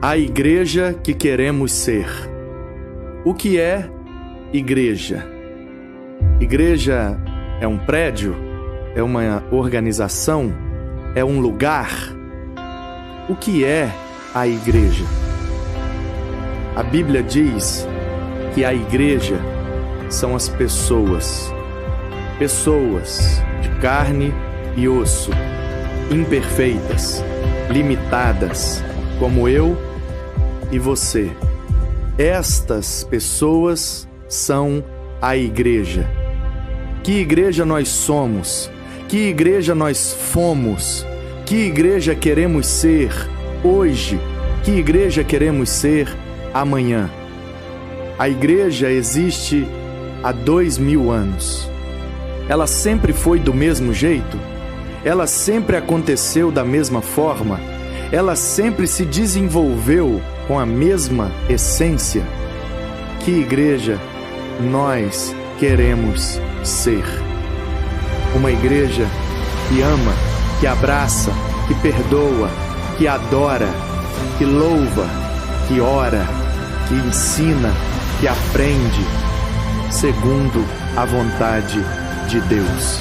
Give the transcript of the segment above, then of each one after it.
A igreja que queremos ser. O que é igreja? Igreja é um prédio? É uma organização? É um lugar? O que é a igreja? A Bíblia diz que a igreja são as pessoas. Pessoas de carne e osso, imperfeitas, limitadas, como eu e você. Estas pessoas são a igreja. Que igreja nós somos? Que igreja nós fomos? Que igreja queremos ser hoje? Que igreja queremos ser amanhã? A igreja existe há 2000 anos. Ela sempre foi do mesmo jeito? Ela sempre aconteceu da mesma forma? Ela sempre se desenvolveu com a mesma essência? Que igreja nós queremos ser? Uma igreja que ama, que abraça, que perdoa, que adora, que louva, que ora, que ensina, que aprende, segundo a vontade de Deus.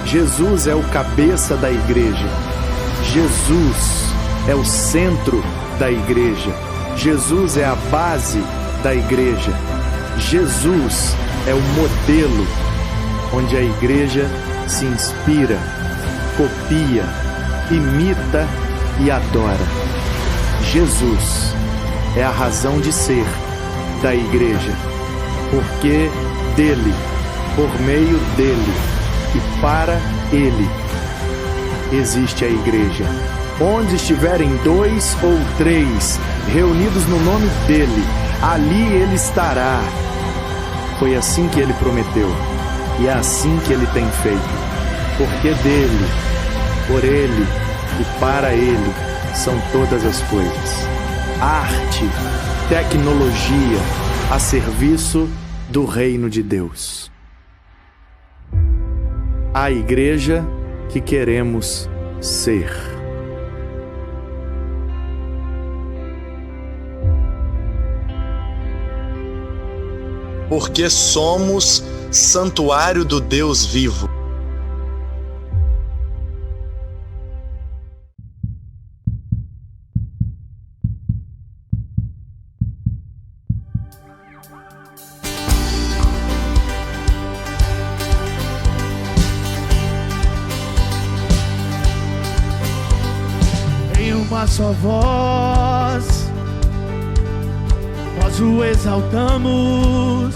Jesus é o cabeça da igreja. Jesus é o centro da igreja. Jesus é a base da igreja. Jesus é o modelo onde a igreja se inspira, copia, imita e adora. Jesus é a razão de ser da igreja, porque dele, por meio dele e para ele existe a igreja. Onde estiverem 2 ou 3 reunidos no nome dele, ali ele estará. Foi assim que ele prometeu, e é assim que ele tem feito, porque dele, por ele e para ele são todas as coisas. Arte, tecnologia a serviço do reino de Deus. A igreja que queremos ser. Porque somos santuário do Deus vivo. Em uma só voz nós o exaltamos,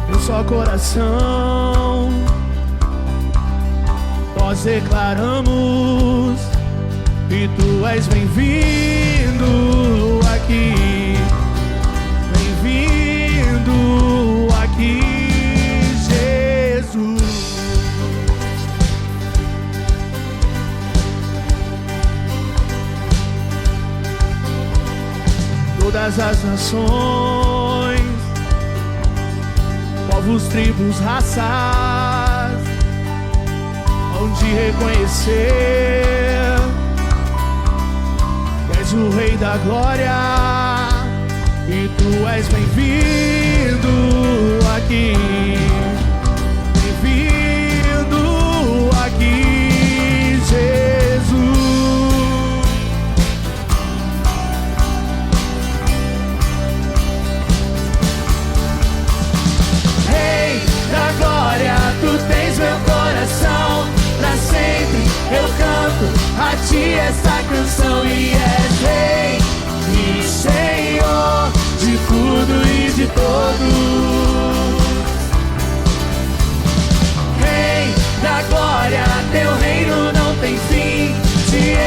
um só coração nós declaramos que tu és bem-vindo aqui, bem-vindo aqui, Jesus. Todas as nações, povos, tribos, raças, hão de reconhecer que és o Rei da Glória e tu és bem-vindo aqui, bem-vindo aqui, Jesus. Tu tens meu coração, pra sempre eu canto a ti essa canção. E és Rei e Senhor de tudo e de todos. Rei da glória, teu reino não tem fim. Te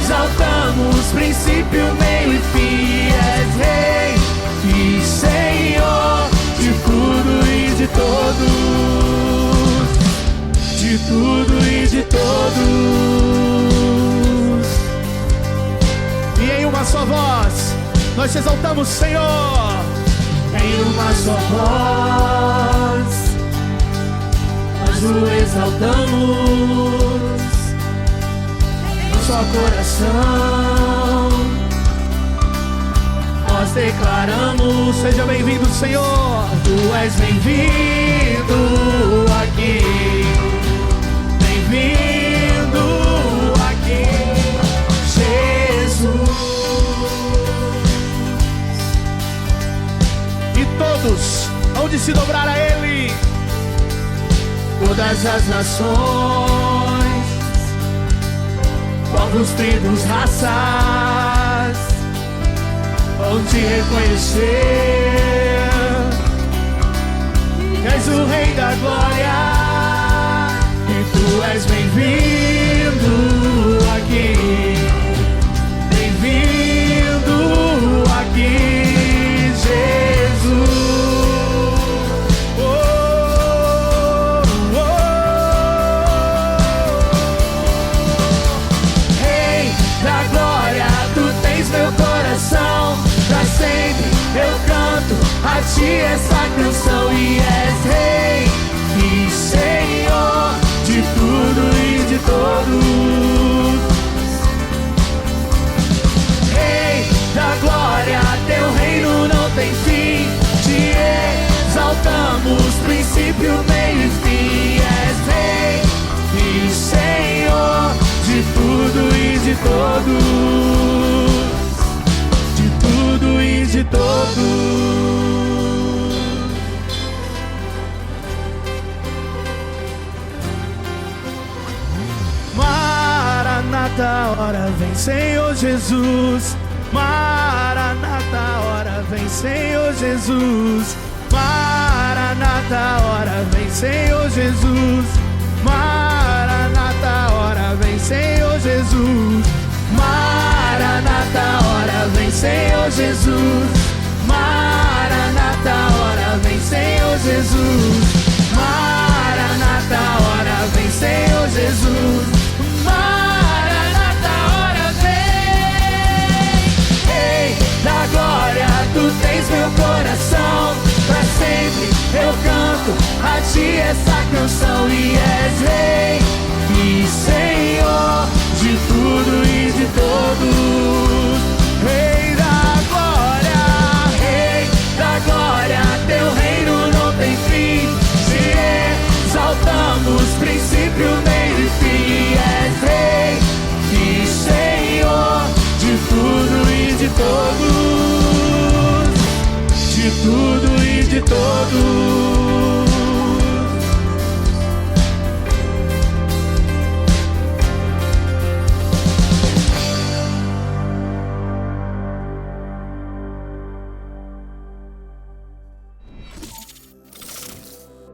exaltamos, princípio, meio e fim. És Rei e Senhor de tudo e de todos. De tudo e de todos. E em uma só voz nós te exaltamos, Senhor. Em uma só voz nós o exaltamos, um só coração nós declaramos. Seja bem-vindo, Senhor. Tu és bem-vindo aqui. Bem-vindo aqui, Jesus. E todos hão de se dobrar a Ele. Todas as nações, povos, tribos, raças, vão te reconhecer. És o Rei da Glória e tu és bem-vindo aqui. Bem-vindo aqui, Jesus. Meu coração, pra sempre eu canto a ti essa canção. E és Rei e Senhor de tudo e de todos. Rei da glória, teu reino não tem fim. Te exaltamos, princípio, meio e fim. És Rei e Senhor de tudo e de todos. Tudo e de todos. Maranata, hora vem, Senhor Jesus. Maranata, hora vem, Senhor Jesus. Maranata, hora vem, Senhor Jesus. Maranata, hora vem, Senhor Jesus. Maranata, hora vem, Senhor Jesus. Maranata, hora vem, Senhor Jesus. Maranata, hora vem, Senhor Jesus. Maranata, hora vem. Rei da glória, tu tens meu coração. Pra sempre eu canto a ti essa canção. E és Rei e Senhor de tudo e de todos. Rei da glória, teu reino não tem fim. Te exaltamos, princípio, meio e fim. És Rei e Senhor de tudo e de todos. De tudo e de todos.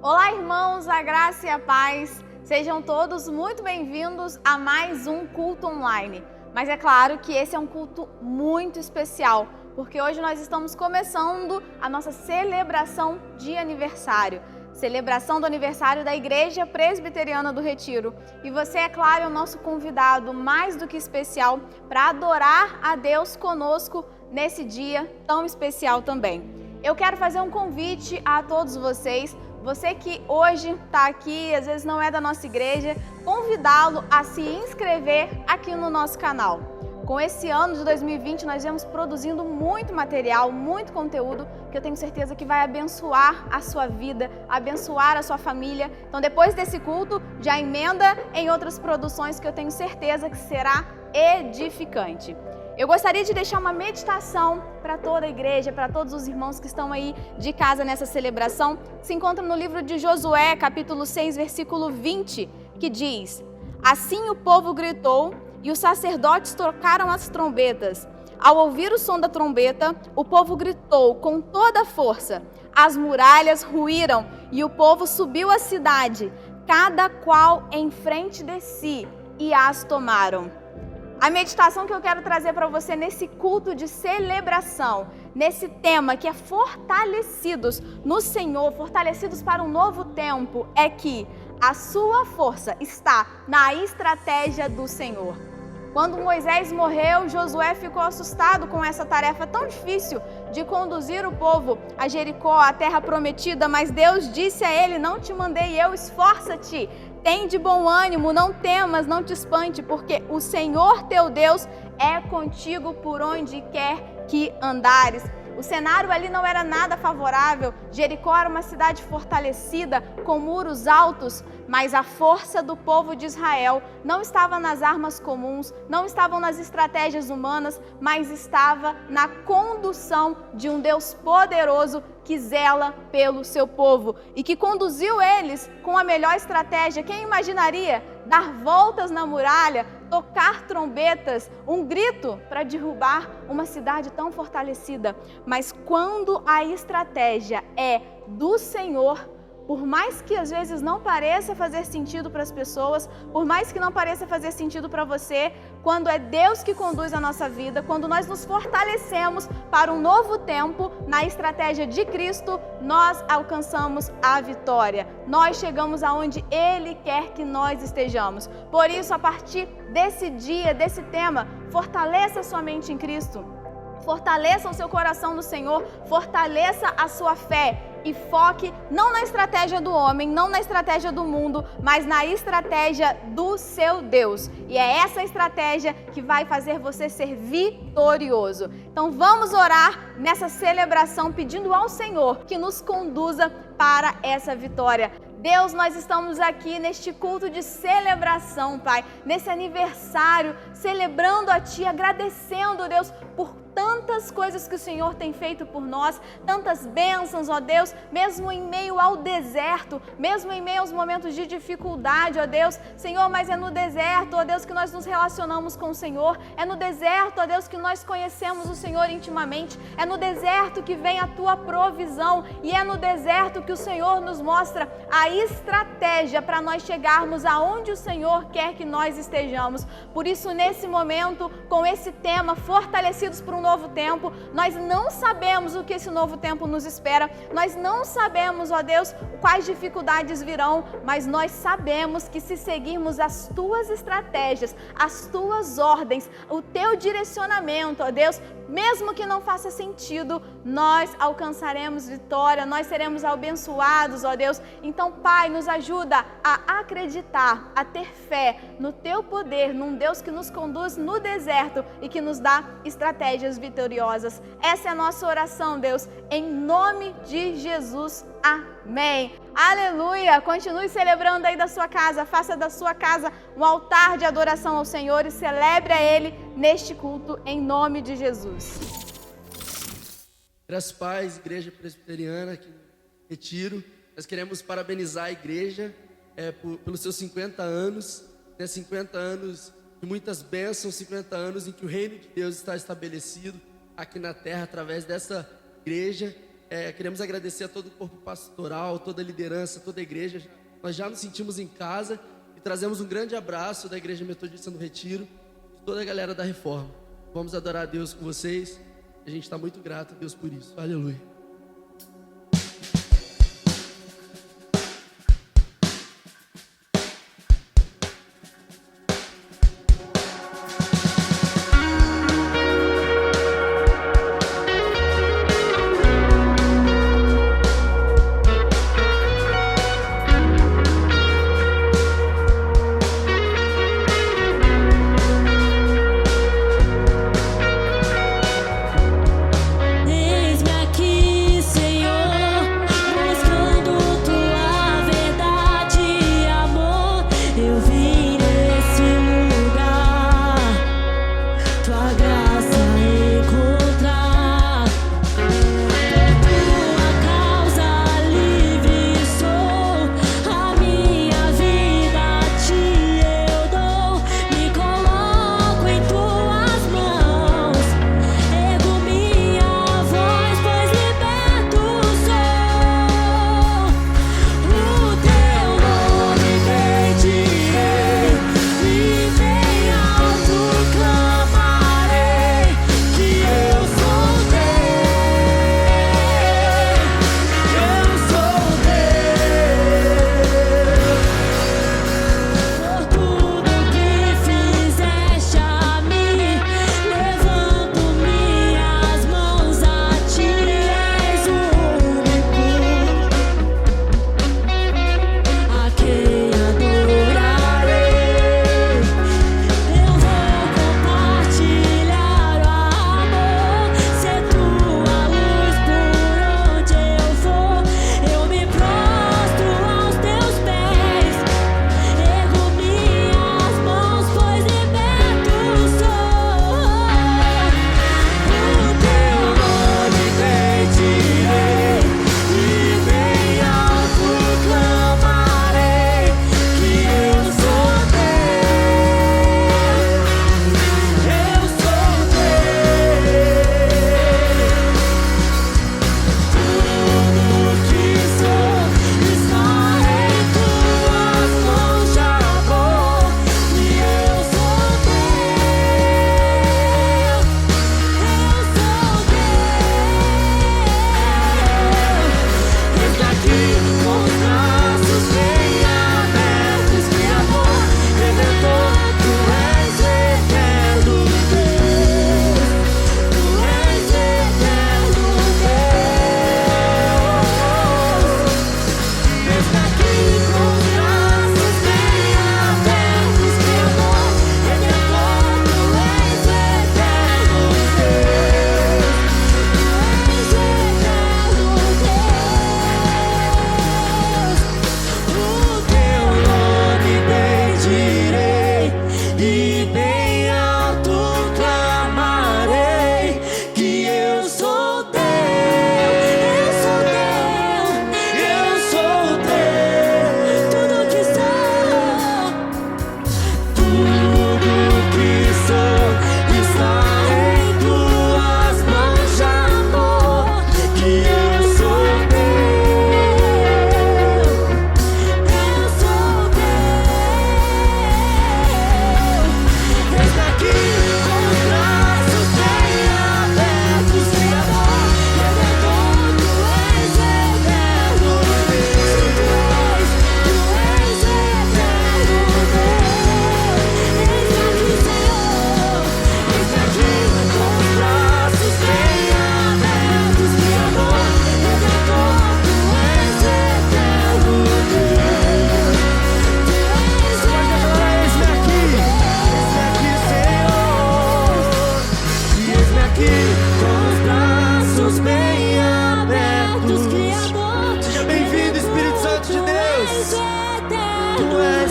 Olá, irmãos, a graça e a paz. Sejam todos muito bem-vindos a mais um culto online. Mas é claro que esse é um culto muito especial, porque hoje nós estamos começando a nossa celebração de aniversário. Celebração do aniversário da Igreja Presbiteriana do Retiro. E você, é claro, é o nosso convidado mais do que especial para adorar a Deus conosco nesse dia tão especial também. Eu quero fazer um convite a todos vocês. Você que hoje está aqui, às vezes não é da nossa igreja, convidá-lo a se inscrever aqui no nosso canal. Com esse ano de 2020, nós viemos produzindo muito material, muito conteúdo, que eu tenho certeza que vai abençoar a sua vida, abençoar a sua família. Então, depois desse culto, já emenda em outras produções que eu tenho certeza que será edificante. Eu gostaria de deixar uma meditação para toda a igreja, para todos os irmãos que estão aí de casa nessa celebração. Se encontra no livro de Josué, capítulo 6, versículo 20, que diz: Assim o povo gritou e os sacerdotes tocaram as trombetas. Ao ouvir o som da trombeta, o povo gritou com toda a força. As muralhas ruíram e o povo subiu à cidade, cada qual em frente de si, e as tomaram. A meditação que eu quero trazer para você nesse culto de celebração, nesse tema que é fortalecidos no Senhor, fortalecidos para um novo tempo, é que a sua força está na estratégia do Senhor. Quando Moisés morreu, Josué ficou assustado com essa tarefa tão difícil de conduzir o povo a Jericó, a terra prometida, mas Deus disse a ele: não te mandei eu, esforça-te. Tem de bom ânimo, não temas, não te espante, porque o Senhor teu Deus é contigo por onde quer que andares. O cenário ali não era nada favorável. Jericó era uma cidade fortalecida, com muros altos, mas a força do povo de Israel não estava nas armas comuns, não estavam nas estratégias humanas, mas estava na condução de um Deus poderoso que zela pelo seu povo e que conduziu eles com a melhor estratégia. Quem imaginaria dar voltas na muralha, tocar trombetas, um grito para derrubar uma cidade tão fortalecida? Mas quando a estratégia é do Senhor, por mais que às vezes não pareça fazer sentido para as pessoas, por mais que não pareça fazer sentido para você, quando é Deus que conduz a nossa vida, quando nós nos fortalecemos para um novo tempo, na estratégia de Cristo, nós alcançamos a vitória. Nós chegamos aonde Ele quer que nós estejamos. Por isso, a partir desse dia, desse tema, fortaleça a sua mente em Cristo. Fortaleça o seu coração no Senhor, fortaleça a sua fé e foque não na estratégia do homem, não na estratégia do mundo, mas na estratégia do seu Deus. E é essa estratégia que vai fazer você ser vitorioso. Então vamos orar nessa celebração pedindo ao Senhor que nos conduza para essa vitória. Deus, nós estamos aqui neste culto de celebração, Pai, nesse aniversário, celebrando a Ti, agradecendo, Deus, por tantas coisas que o Senhor tem feito por nós, tantas bênçãos, ó Deus, mesmo em meio ao deserto, mesmo em meio aos momentos de dificuldade, ó Deus, Senhor, mas é no deserto, ó Deus, que nós nos relacionamos com o Senhor, é no deserto, ó Deus, que nós conhecemos o Senhor intimamente, é no deserto que vem a Tua provisão e é no deserto que o Senhor nos mostra a estratégia para nós chegarmos aonde o Senhor quer que nós estejamos. Por isso, nesse momento, com esse tema, fortalecidos por um novo tempo, nós não sabemos o que esse novo tempo nos espera, nós não sabemos, ó Deus, quais dificuldades virão, mas nós sabemos que se seguirmos as Tuas estratégias, as Tuas ordens, o Teu direcionamento, ó Deus, mesmo que não faça sentido, nós alcançaremos vitória, nós seremos abençoados, ó Deus. Então, Pai, nos ajuda a acreditar, a ter fé no Teu poder, num Deus que nos conduz no deserto e que nos dá estratégias vitoriosas. Essa é a nossa oração, Deus, em nome de Jesus. Amém. Aleluia. Continue celebrando aí da sua casa. Faça da sua casa um altar de adoração ao Senhor e celebre a Ele neste culto em nome de Jesus. Graças Paz, Igreja Presbiteriana aqui no Retiro. Nós queremos parabenizar a igreja pelos seus 50 anos, 50 anos de muitas bênçãos, 50 anos em que o reino de Deus está estabelecido aqui na terra através dessa igreja. Queremos agradecer a todo o corpo pastoral, toda a liderança, toda a igreja. Nós já nos sentimos em casa e trazemos um grande abraço da Igreja Metodista no Retiro, de toda a galera da Reforma. Vamos adorar a Deus com vocês. A gente está muito grato a Deus por isso. Aleluia. Eis-me aqui.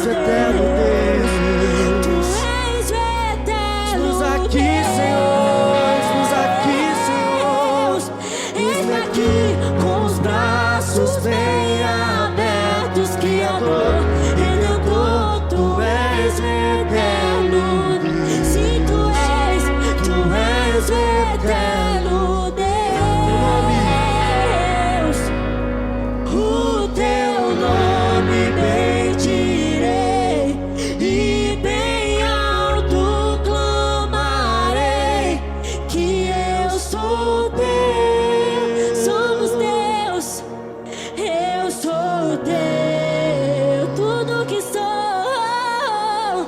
és o eterno Deus. Tu és o eterno Eis-nos aqui, Senhor. Eis-nos aqui, Senhor. Eis-me aqui com os braços bem abertos, Criador, Redentor, Tu és o eterno. Sim, Tu és o eterno Deus. O Teu nome bendirei e bem alto clamarei que eu sou Deus. Somos Deus, eu sou Deus. Tudo que sou,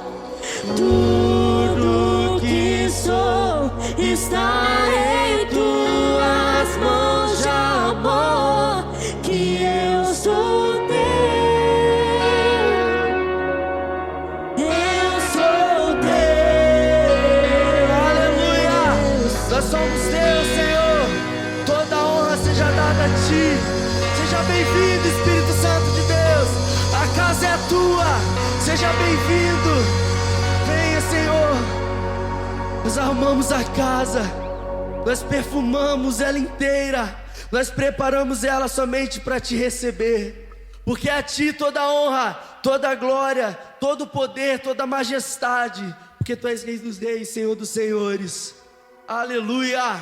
tudo que sou está em Tuas mãos de amor, que eu sou Deus. Eu sou Deus. Aleluia! Nós somos Deus, Senhor. Toda honra seja dada a Ti. Seja bem-vindo, Espírito Santo de Deus. A casa é Tua. Seja bem-vindo. Venha, Senhor. Nós arrumamos a casa. Nós perfumamos ela inteira. Nós preparamos ela somente para Te receber. Porque a Ti toda a honra, toda a glória, todo o poder, toda a majestade. Porque Tu és Rei dos Reis, Senhor dos Senhores. Aleluia!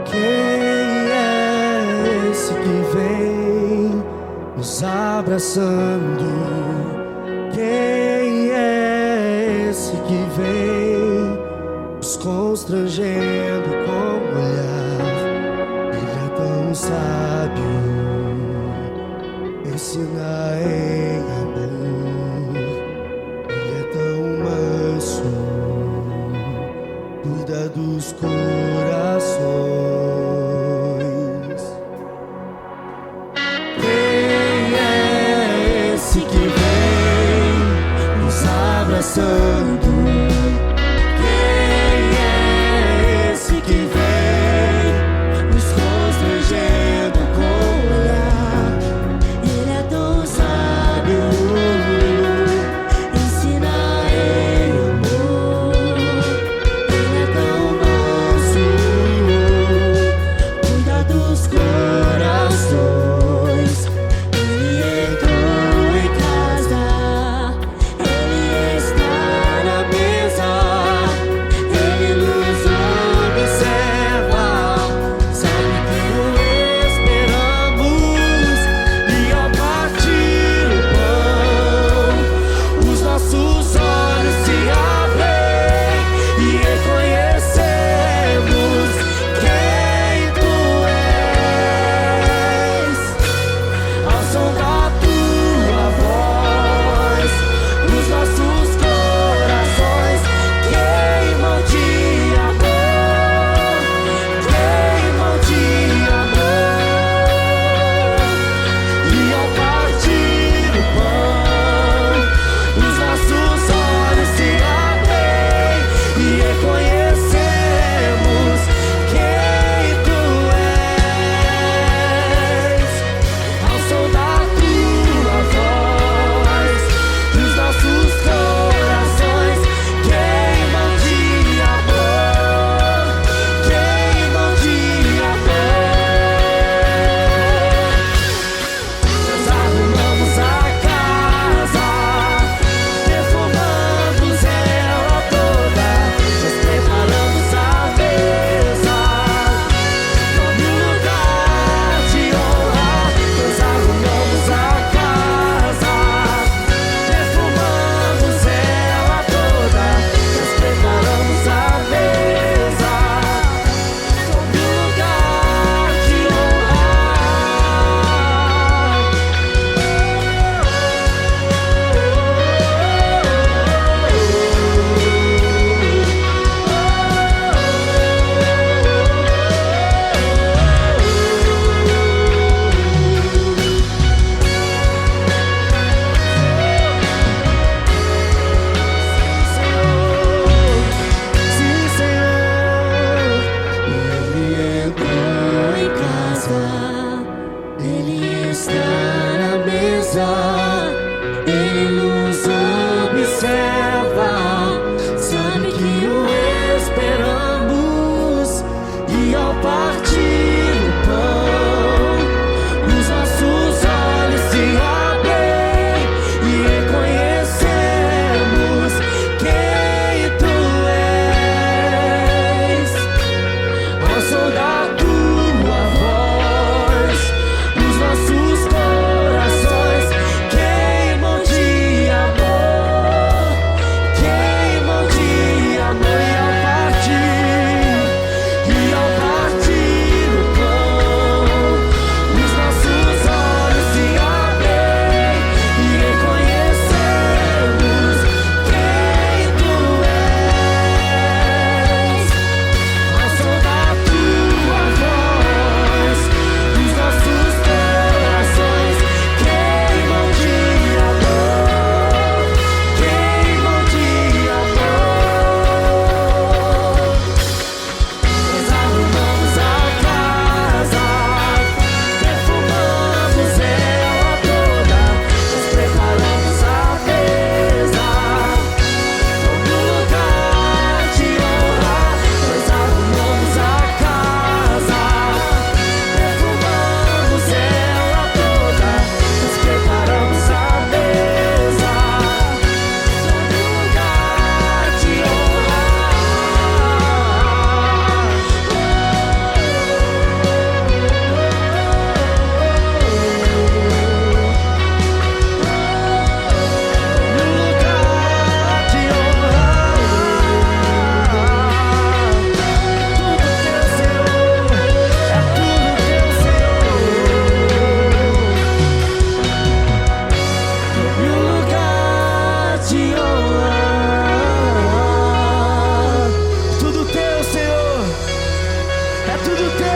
Quem é esse que vem nos abraçando? Quem é esse que vem nos constrangendo com o olhar? Ele é tão sábio, ensina em amor. Ele é tão manso, cuida dos corações. Quem é esse que vem nos abraçando? Quem é esse que vem nos constrangendo com o olhar? Ele é tão sábio, ensina em amor. Ele é tão manso,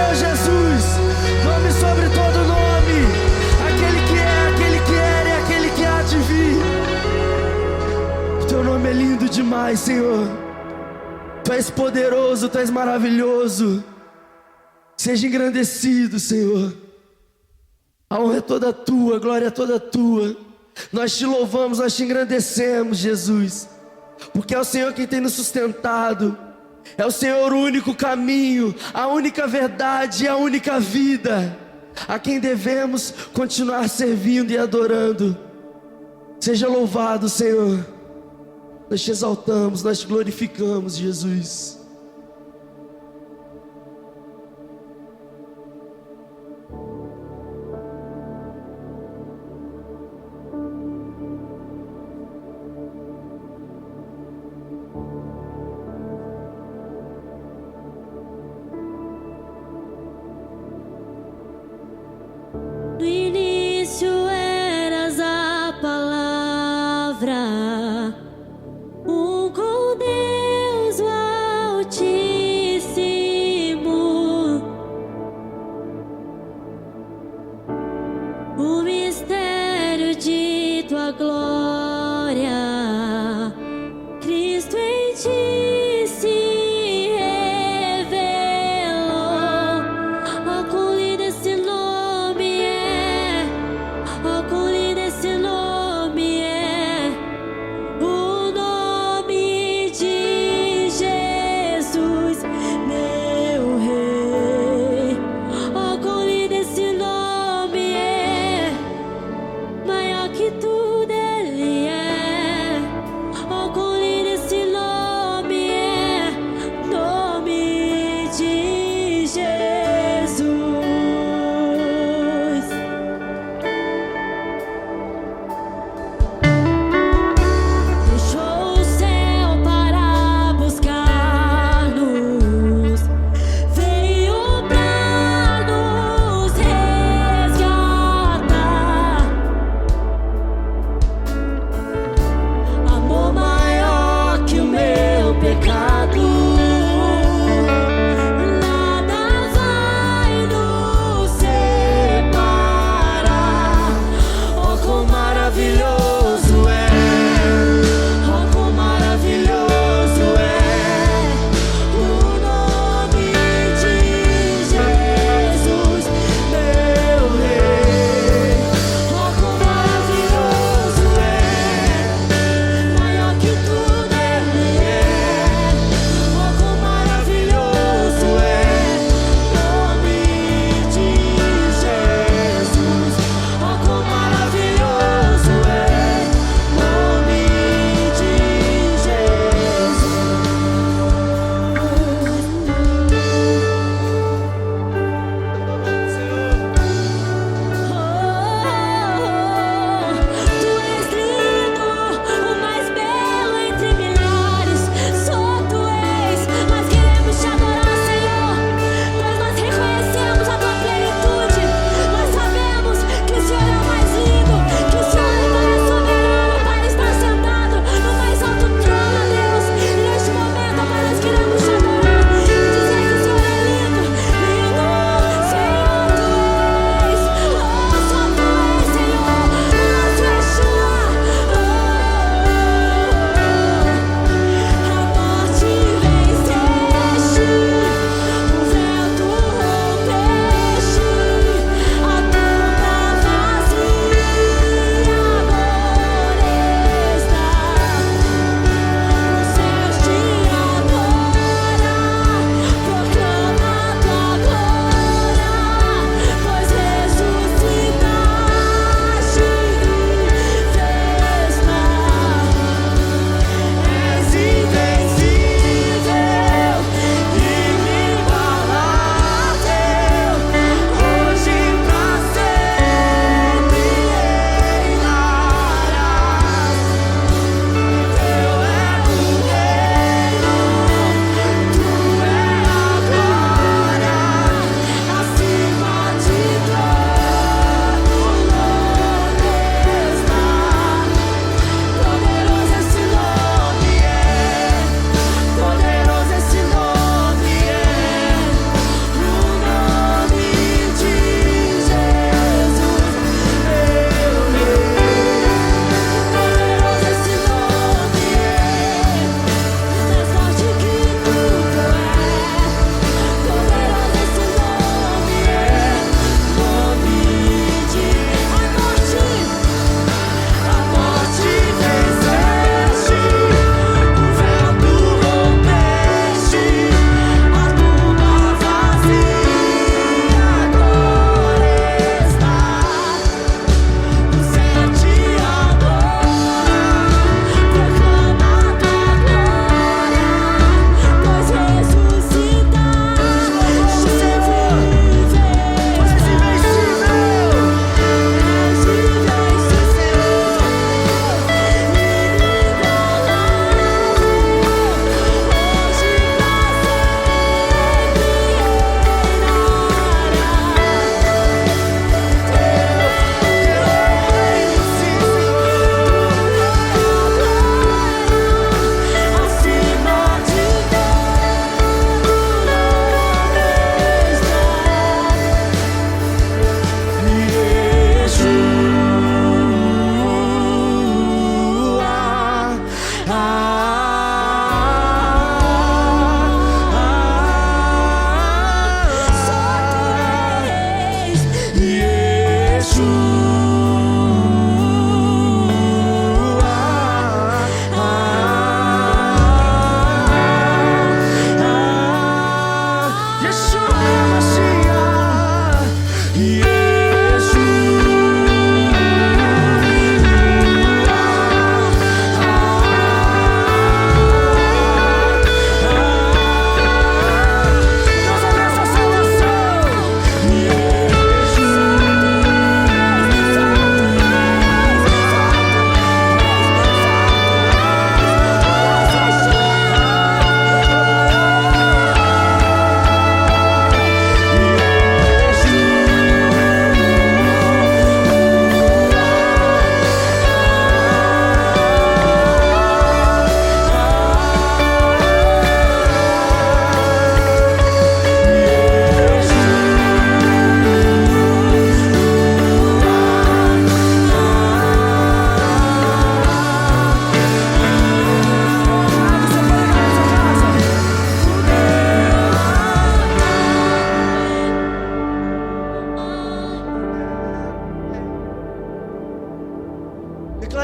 é Jesus, nome sobre todo nome, aquele que é, aquele que era e aquele que há de vir. Teu nome é lindo demais, Senhor. Tu és poderoso, Tu és maravilhoso. Seja engrandecido, Senhor. A honra é toda Tua, a glória é toda Tua. Nós Te louvamos, nós Te engrandecemos, Jesus, porque é o Senhor quem tem nos sustentado. É o Senhor o único caminho, a única verdade e a única vida, a quem devemos continuar servindo e adorando. Seja louvado, Senhor. Nós Te exaltamos, nós Te glorificamos, Jesus. No início eras a palavra, com Deus o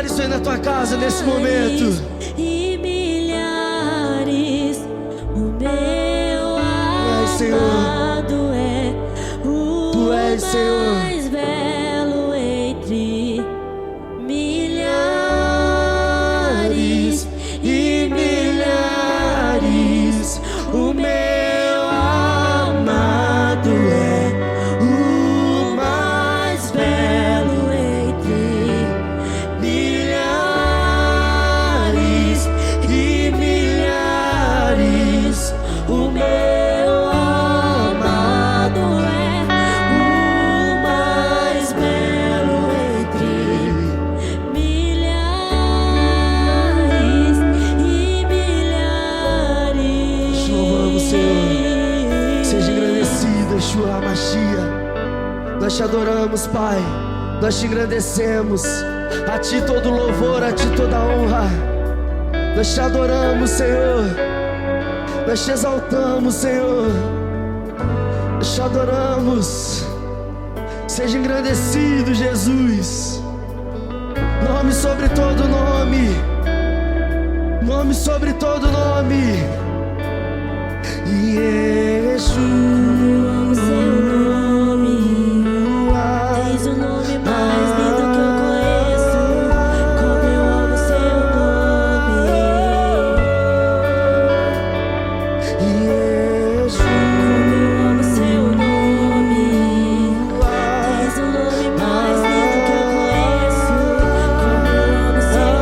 Declare isso aí na tua casa nesse momento. E milhares, o meu Senhor. amado é o Tu és, Senhor. mais belo entre milhares E milhares, o meu amado é o mais belo entre milhares e milhares, o meu amado é o mais belo entre milhares e milhares. Te louvamos, Senhor. Seja engrandecido, Yeshua Mashiach. Nós te adoramos, Pai. Nós te engrandecemos. A ti todo louvor, a ti toda honra. Nós te adoramos, Senhor. Nós te exaltamos, Senhor. Nós te adoramos. Seja engrandecido, Jesus. Nome sobre todo nome. Nome sobre todo nome. Amo seu nome, tens o nome mais lindo que eu conheço. Como eu amo seu nome. Como eu amo seu nome, tens o nome mais lindo que eu conheço. Como eu amo seu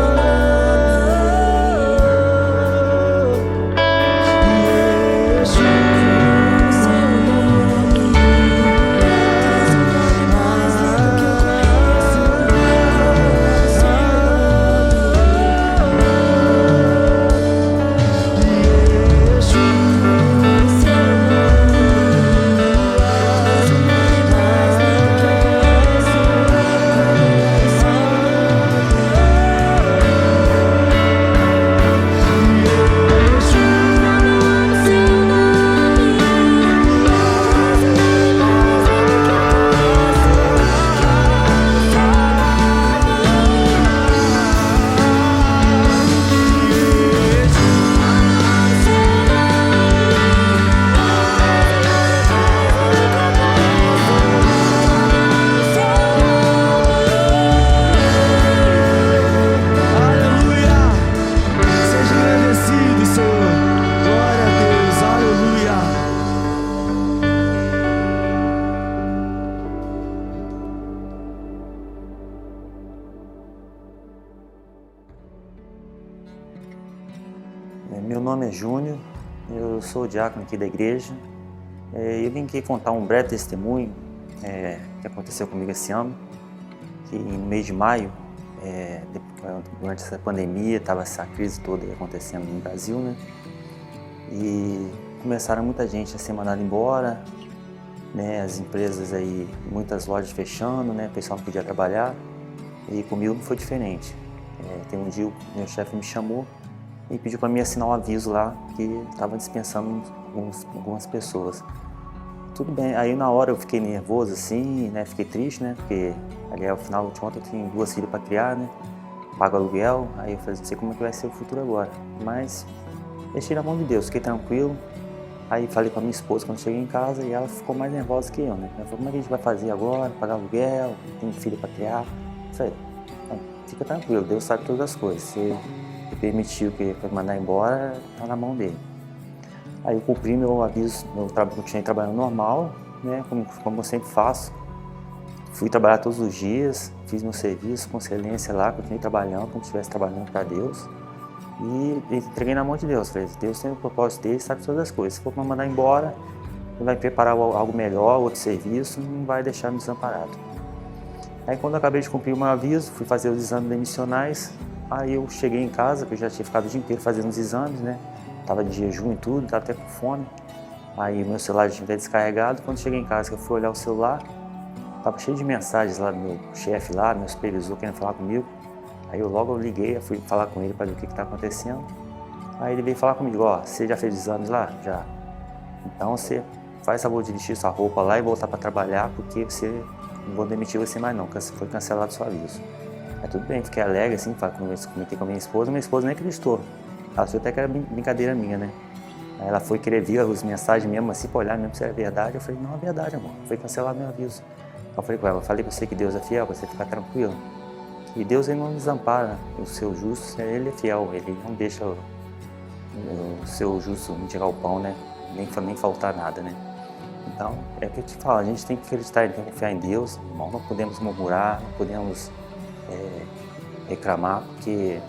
Meu nome é Júnior, eu sou o diácono aqui da igreja. Eu vim aqui contar um breve testemunho que aconteceu comigo esse ano, que no mês de maio, durante essa pandemia, estava essa crise toda acontecendo no Brasil, né? E começaram muita gente a ser mandada embora, né? As empresas aí, muitas lojas fechando, né? O pessoal não podia trabalhar, e comigo não foi diferente. Tem um dia o meu chefe me chamou e pediu para mim assinar um aviso lá que estava dispensando algumas pessoas. Tudo bem, aí na hora eu fiquei nervoso assim, né? Fiquei triste, né? Porque ali ao final de contas eu tenho 2 filhas para criar, né? Pago aluguel, aí eu falei, não sei como é que vai ser o futuro agora. Mas deixei na mão de Deus, fiquei tranquilo. Aí falei com a minha esposa quando cheguei em casa e ela ficou mais nervosa que eu, né? Ela falou, como é que a gente vai fazer agora? Pagar aluguel, tenho filho para criar. Eu falei, fica tranquilo, Deus sabe todas as coisas. Se Ele permitiu que eu mandar embora, tá na mão dele. Aí eu cumpri meu aviso, eu continuei trabalhando normal, né? Como eu sempre faço. Fui trabalhar todos os dias, fiz meu serviço com excelência lá, continuei trabalhando como se estivesse trabalhando para Deus. E entreguei na mão de Deus. Falei, Deus tem o propósito dele, sabe todas as coisas. Se for para mandar embora, ele vai preparar algo melhor, outro serviço, não vai deixar me desamparado. Aí quando eu acabei de cumprir o meu aviso, fui fazer os exames demissionais. Aí eu cheguei em casa, que eu já tinha ficado o dia inteiro fazendo os exames, né? Tava de jejum e tudo, tava até com fome. Aí meu celular já tinha descarregado. Quando cheguei em casa, que eu fui olhar o celular, tava cheio de mensagens lá do meu chefe lá, meu supervisor querendo falar comigo. Aí eu logo liguei, fui falar com ele para ver o que tá acontecendo. Aí ele veio falar comigo, ó, você já fez exames lá? Já. Então você faz favor de vestir sua roupa lá e voltar para trabalhar, porque você não vou demitir você mais não, foi cancelado o seu aviso. Aí tudo bem, fiquei alegre, assim, comentei com a minha esposa nem acreditou. Ela achou até que era brincadeira minha, né? Aí ela foi querer ver as mensagens mesmo, assim, pra olhar mesmo se era verdade. Eu falei, não, é verdade, amor. Foi cancelar meu aviso. Eu falei com ela, falei pra você que Deus é fiel, pra você ficar tranquilo. E Deus, ele não desampara o seu justo, ele é fiel, ele não deixa o seu justo tirar o pão, né? Nem faltar nada, né? Então, é o que eu te falo, a gente tem que acreditar, tem que confiar em Deus, irmão. Não podemos murmurar, não podemos reclamar, porque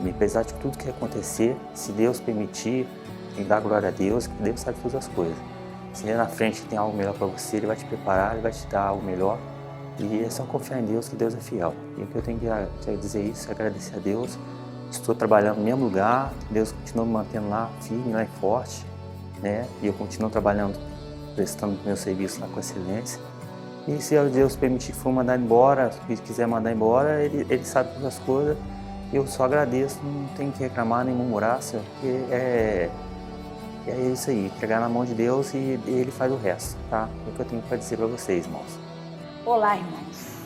apesar de tudo que acontecer, se Deus permitir, tem que dar glória a Deus, que Deus sabe todas as coisas. Se ele na frente tem algo melhor para você, ele vai te preparar, ele vai te dar algo melhor. E é só confiar em Deus, que Deus é fiel. E o que eu tenho que dizer isso é agradecer a Deus. Estou trabalhando no mesmo lugar, Deus continua me mantendo lá firme, lá e forte, né? E eu continuo trabalhando, prestando meu serviço lá com excelência. E se Deus permitir que for mandar embora, se quiser mandar embora, ele sabe todas as coisas. Eu só agradeço, não tenho que reclamar nem murmurar, Senhor, porque é isso aí, entregar na mão de Deus e Ele faz o resto, tá? É o que eu tenho para dizer para vocês, irmãos. Olá, irmãos.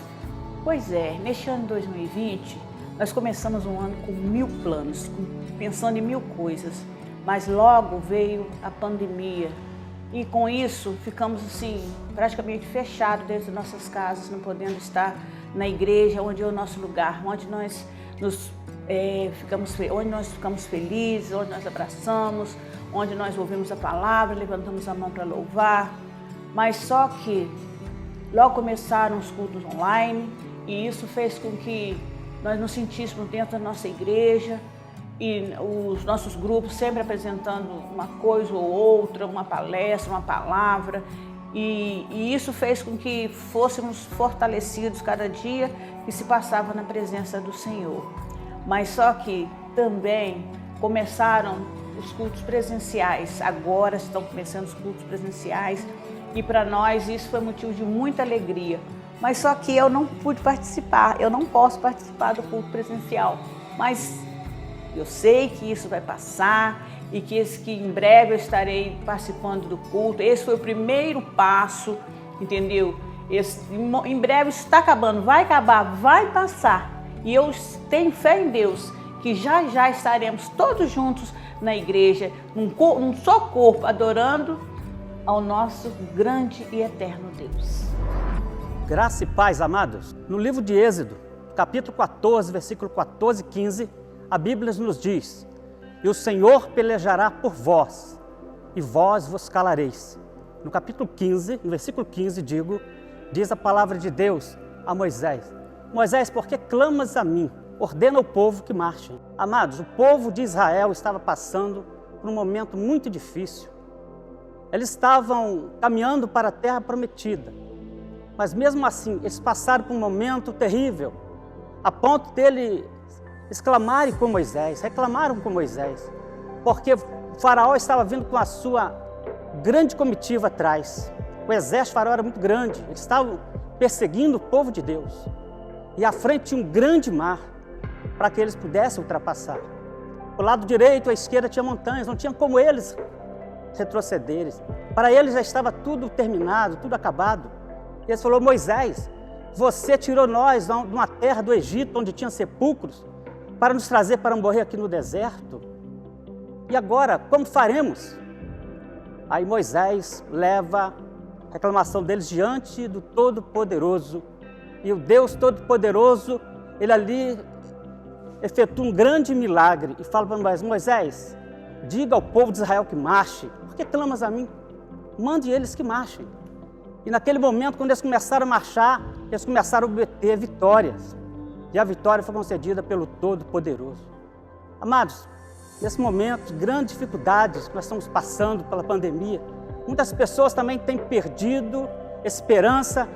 Pois é, neste ano de 2020, nós começamos um ano com 1000 planos, pensando em 1000 coisas, mas logo veio a pandemia e com isso ficamos assim, praticamente fechados dentro de nossas casas, não podendo estar na igreja, onde é o nosso lugar, onde nós ficamos felizes, onde nós abraçamos, onde nós ouvimos a palavra, levantamos a mão para louvar, mas só que logo começaram os cultos online e isso fez com que nós nos sentíssemos dentro da nossa igreja e os nossos grupos sempre apresentando uma coisa ou outra, uma palestra, uma palavra e isso fez com que fôssemos fortalecidos cada dia que se passava na presença do Senhor. Mas só que também começaram os cultos presenciais, agora estão começando os cultos presenciais e para nós isso foi motivo de muita alegria. Mas só que eu não pude participar, eu não posso participar do culto presencial, mas eu sei que isso vai passar e que em breve eu estarei participando do culto. Esse foi o primeiro passo, entendeu? Em breve isso está acabando, vai acabar, vai passar. E eu tenho fé em Deus que já estaremos todos juntos na igreja, num só corpo, adorando ao nosso grande e eterno Deus. Graça e paz, amados. No livro de Êxodo, capítulo 14, versículo 14 e 15, a Bíblia nos diz: e o Senhor pelejará por vós, e vós vos calareis. No capítulo 15, no versículo 15, diz a palavra de Deus a Moisés: Moisés, por que clamas a mim? Ordena ao povo que marchem. Amados, o povo de Israel estava passando por um momento muito difícil. Eles estavam caminhando para a terra prometida. Mas mesmo assim, eles passaram por um momento terrível, a ponto dele exclamarem com Moisés, reclamaram com Moisés, porque o faraó estava vindo com a sua grande comitiva atrás. O exército faraó era muito grande, eles estavam perseguindo o povo de Deus. E à frente tinha um grande mar para que eles pudessem ultrapassar. O lado direito, à esquerda, tinha montanhas, não tinha como eles retrocederem. Para eles já estava tudo terminado, tudo acabado. E ele falou: Moisés, você tirou nós de uma terra do Egito, onde tinha sepulcros, para nos trazer para morrer aqui no deserto. E agora, como faremos? Aí Moisés leva a reclamação deles diante do Todo-Poderoso. E o Deus Todo-Poderoso, ele ali efetua um grande milagre e fala para Moisés, diga ao povo de Israel que marche. Por que clamas a mim? Mande eles que marchem. E naquele momento, quando eles começaram a marchar, eles começaram a obter vitórias. E a vitória foi concedida pelo Todo-Poderoso. Amados, nesse momento de grandes dificuldades que nós estamos passando pela pandemia, muitas pessoas também têm perdido esperança,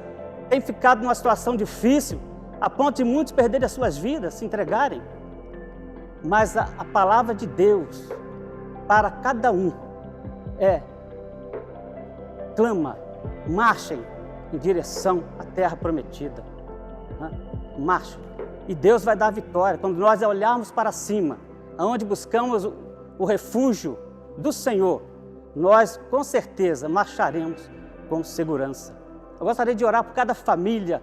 têm ficado numa situação difícil, a ponto de muitos perderem as suas vidas, se entregarem. Mas a palavra de Deus para cada um é: clama, marchem em direção à terra prometida. Marchem. E Deus vai dar a vitória. Quando nós olharmos para cima, aonde buscamos o refúgio do Senhor, nós com certeza marcharemos com segurança. Eu gostaria de orar por cada família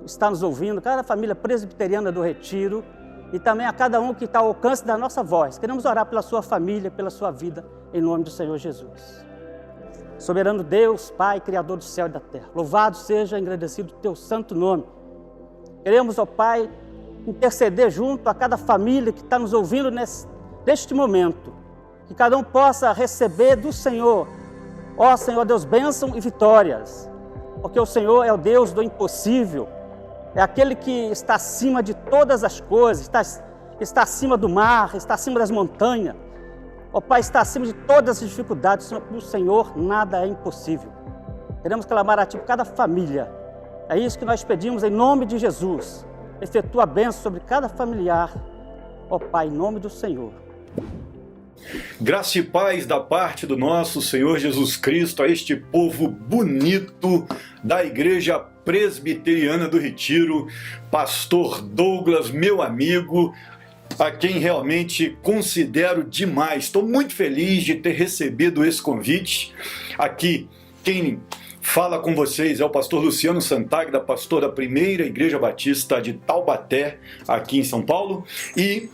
que está nos ouvindo, cada família presbiteriana do Retiro e também a cada um que está ao alcance da nossa voz. Queremos orar pela sua família, pela sua vida, em nome do Senhor Jesus. Soberano Deus, Pai, Criador do céu e da terra, louvado seja, engrandecido o teu santo nome. Queremos, ó Pai, interceder junto a cada família que está nos ouvindo neste momento, que cada um possa receber do Senhor, ó Senhor Deus, bênção e vitórias, porque o Senhor é o Deus do impossível, é aquele que está acima de todas as coisas, está acima do mar, está acima das montanhas, ó Pai, está acima de todas as dificuldades, para o Senhor nada é impossível. Queremos clamar a Ti por cada família, é isso que nós pedimos em nome de Jesus. Efetua a bênção sobre cada familiar, ó Pai, em nome do Senhor. Graça e paz da parte do nosso Senhor Jesus Cristo a este povo bonito da Igreja Presbiteriana do Retiro, Pastor Douglas, meu amigo, a quem realmente considero demais. Estou muito feliz de ter recebido esse convite. Aqui, quem fala com vocês é o pastor Luciano Santagda, pastor da Primeira Igreja Batista de Taubaté, aqui em São Paulo, e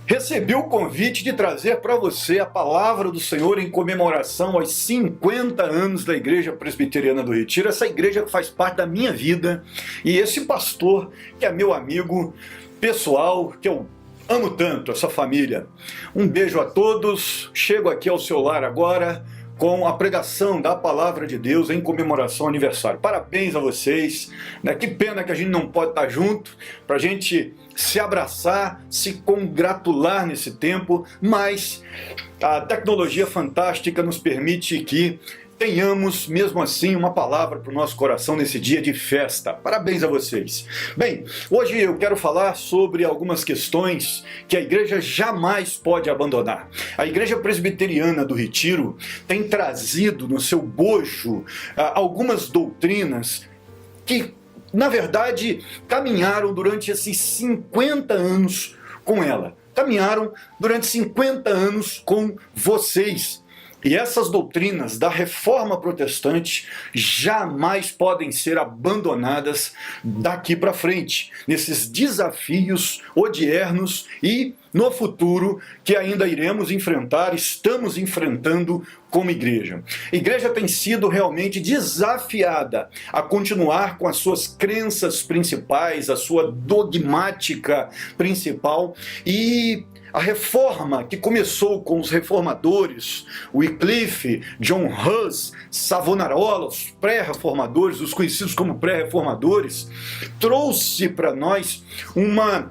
recebi o convite de trazer para você a palavra do Senhor em comemoração aos 50 anos da Igreja Presbiteriana do Retiro, essa igreja que faz parte da minha vida, e esse pastor que é meu amigo pessoal, que eu amo tanto, essa família. Um beijo a todos, chego aqui ao seu lar agora com a pregação da palavra de Deus em comemoração ao aniversário. Parabéns a vocês, né? Que pena que a gente não pode estar junto para a gente se abraçar, se congratular nesse tempo, mas a tecnologia fantástica nos permite que tenhamos, mesmo assim, uma palavra para o nosso coração nesse dia de festa. Parabéns a vocês. Bem, hoje eu quero falar sobre algumas questões que a igreja jamais pode abandonar. A Igreja Presbiteriana do Retiro tem trazido no seu bojo algumas doutrinas que, na verdade, caminharam durante esses 50 anos com ela. Caminharam durante 50 anos com vocês. E essas doutrinas da Reforma Protestante jamais podem ser abandonadas daqui para frente, nesses desafios odiernos e no futuro que ainda iremos enfrentar, estamos enfrentando como igreja. A igreja tem sido realmente desafiada a continuar com as suas crenças principais, a sua dogmática principal, e a reforma que começou com os reformadores, Wycliffe, John Hus, Savonarola, os pré-reformadores, os conhecidos como pré-reformadores, trouxe para nós uma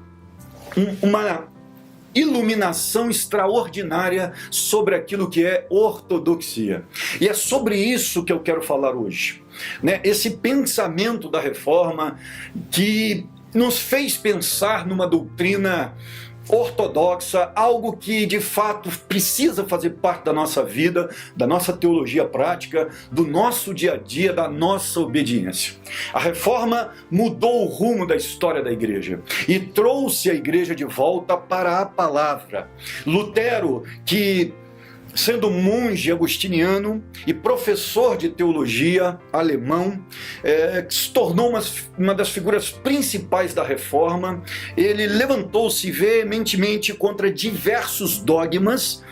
iluminação extraordinária sobre aquilo que é ortodoxia. E é sobre isso que eu quero falar hoje, né? Esse pensamento da reforma que nos fez pensar numa doutrina ortodoxa, algo que de fato precisa fazer parte da nossa vida, da nossa teologia prática, do nosso dia a dia, da nossa obediência. A reforma mudou o rumo da história da igreja e trouxe a igreja de volta para a palavra. Lutero, que sendo monge agostiniano e professor de teologia alemão, se tornou uma das figuras principais da reforma. Ele levantou-se veementemente contra diversos dogmas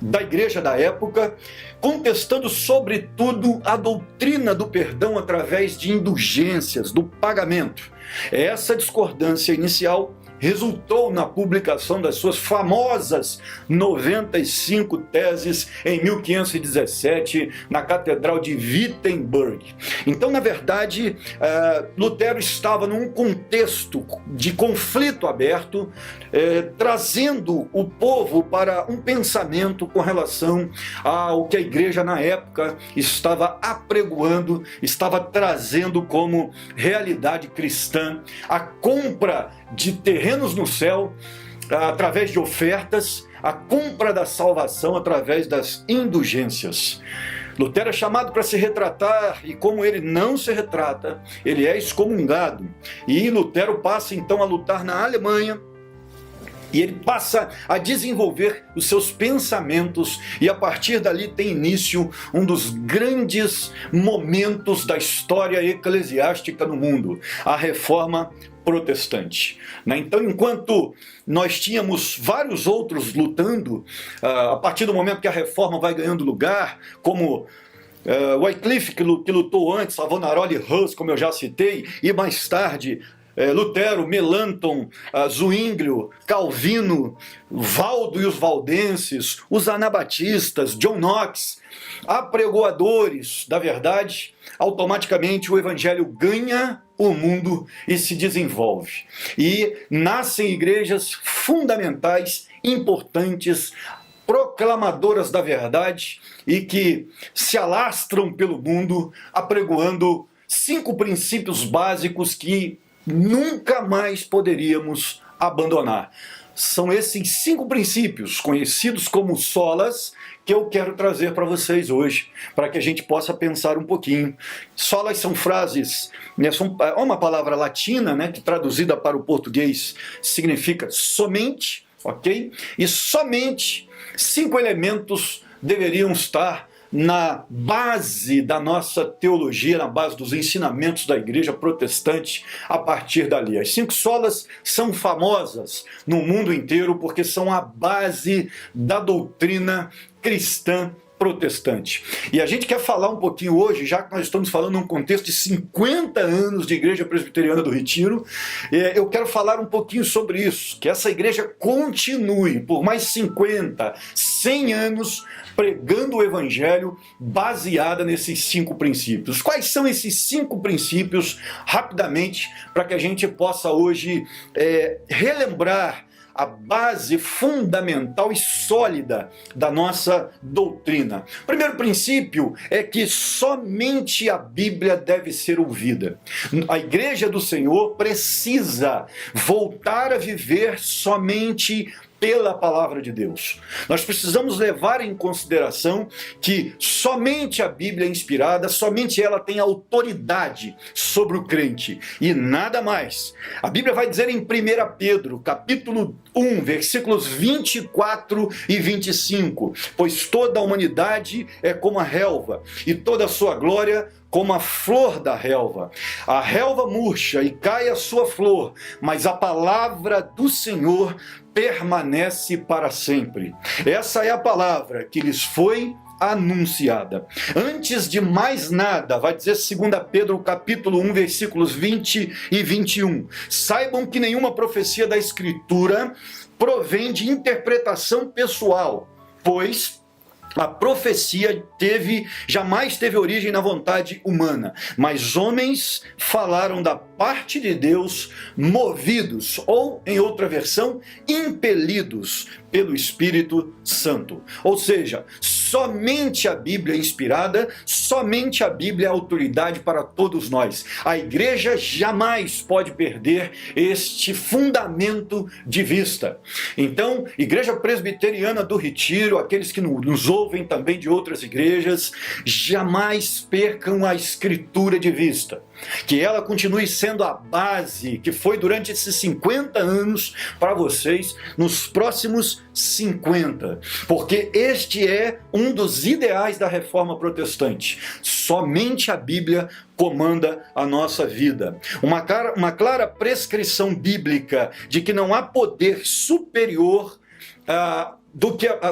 da igreja da época, contestando sobretudo a doutrina do perdão através de indulgências, do pagamento. Essa discordância inicial resultou na publicação das suas famosas 95 teses em 1517 na Catedral de Wittenberg. Então, na verdade, Lutero estava num contexto de conflito aberto, trazendo o povo para um pensamento com relação ao que a igreja na época estava apregoando, estava trazendo como realidade cristã, a compra de terrenos no céu através de ofertas, a compra da salvação através das indulgências. Lutero é chamado para se retratar, e como ele não se retrata, ele é excomungado. E Lutero passa então a lutar na Alemanha E ele passa a desenvolver os seus pensamentos, e a partir dali tem início um dos grandes momentos da história eclesiástica no mundo, a Reforma Protestante. Então, enquanto nós tínhamos vários outros lutando, a partir do momento que a Reforma vai ganhando lugar, como Wycliffe, que lutou antes, Savonarola e Hus, como eu já citei, e mais tarde Lutero, Melanchthon, Zwinglio, Calvino, Valdo e os valdenses, os anabatistas, John Knox, apregoadores da verdade, automaticamente o evangelho ganha o mundo e se desenvolve. E nascem igrejas fundamentais, importantes, proclamadoras da verdade e que se alastram pelo mundo apregoando 5 princípios básicos que nunca mais poderíamos abandonar. São esses 5 princípios, conhecidos como solas, que eu quero trazer para vocês hoje, para que a gente possa pensar um pouquinho. Solas são frases, é uma palavra latina, que traduzida para o português significa somente, ok? E somente 5 elementos deveriam estar na base da nossa teologia, na base dos ensinamentos da igreja protestante a partir dali. As 5 solas são famosas no mundo inteiro porque são a base da doutrina cristã protestante. E a gente quer falar um pouquinho hoje, já que nós estamos falando num contexto de 50 anos de Igreja Presbiteriana do Retiro, eu quero falar um pouquinho sobre isso, que essa igreja continue por mais 50, 100 anos pregando o evangelho baseada nesses 5 princípios. Quais são esses 5 princípios, rapidamente, para que a gente possa hoje relembrar a base fundamental e sólida da nossa doutrina. O primeiro princípio é que somente a Bíblia deve ser ouvida. A igreja do Senhor precisa voltar a viver somente pela palavra de Deus. Nós precisamos levar em consideração que somente a Bíblia é inspirada, somente ela tem autoridade sobre o crente e nada mais. A Bíblia vai dizer em 1 Pedro, capítulo 1, versículos 24 e 25, pois toda a humanidade é como a relva e toda a sua glória como a flor da relva. A relva murcha e cai a sua flor, mas a palavra do Senhor permanece para sempre. Essa é a palavra que lhes foi anunciada. Antes de mais nada, vai dizer 2 Pedro capítulo 1, versículos 20 e 21. Saibam que nenhuma profecia da Escritura provém de interpretação pessoal, pois a profecia jamais teve origem na vontade humana, mas homens falaram da parte de Deus, movidos, ou, em outra versão, impelidos pelo Espírito Santo. Ou seja, somente a Bíblia é inspirada, somente a Bíblia é autoridade para todos nós. A igreja jamais pode perder este fundamento de vista. Então, Igreja Presbiteriana do Retiro, aqueles que nos ouvem também de outras igrejas, jamais percam a Escritura de vista. Que ela continue sendo a base que foi durante esses 50 anos para vocês nos próximos 50. Porque este é um dos ideais da Reforma Protestante. Somente a Bíblia comanda a nossa vida. Uma clara prescrição bíblica de que não há poder superior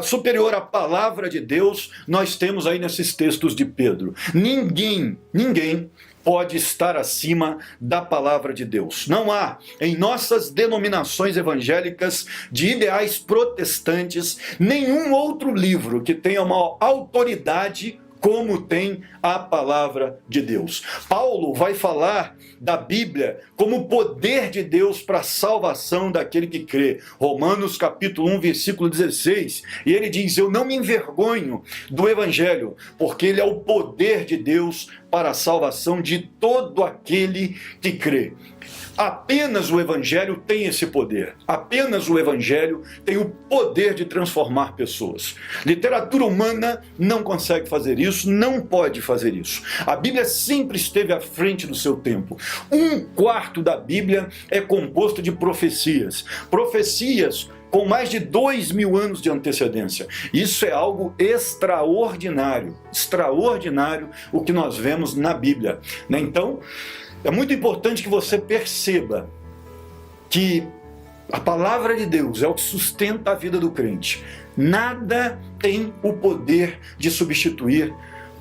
superior à palavra de Deus, nós temos aí nesses textos de Pedro. Ninguém pode estar acima da palavra de Deus. Não há, em nossas denominações evangélicas de ideais protestantes, nenhum outro livro que tenha uma autoridade como tem a palavra de Deus. Paulo vai falar da Bíblia como poder de Deus para a salvação daquele que crê. Romanos capítulo 1, versículo 16. E ele diz, eu não me envergonho do Evangelho, porque ele é o poder de Deus para a salvação de todo aquele que crê. Apenas o Evangelho tem esse poder. Apenas o Evangelho tem o poder de transformar pessoas. Literatura humana não consegue fazer isso, não pode fazer isso. A Bíblia sempre esteve à frente do seu tempo. 1/4 da Bíblia é composto de profecias. Profecias com mais de 2000 anos de antecedência. Isso é algo extraordinário, extraordinário o que nós vemos na Bíblia, né? Então, é muito importante que você perceba que a palavra de Deus é o que sustenta a vida do crente. Nada tem o poder de substituir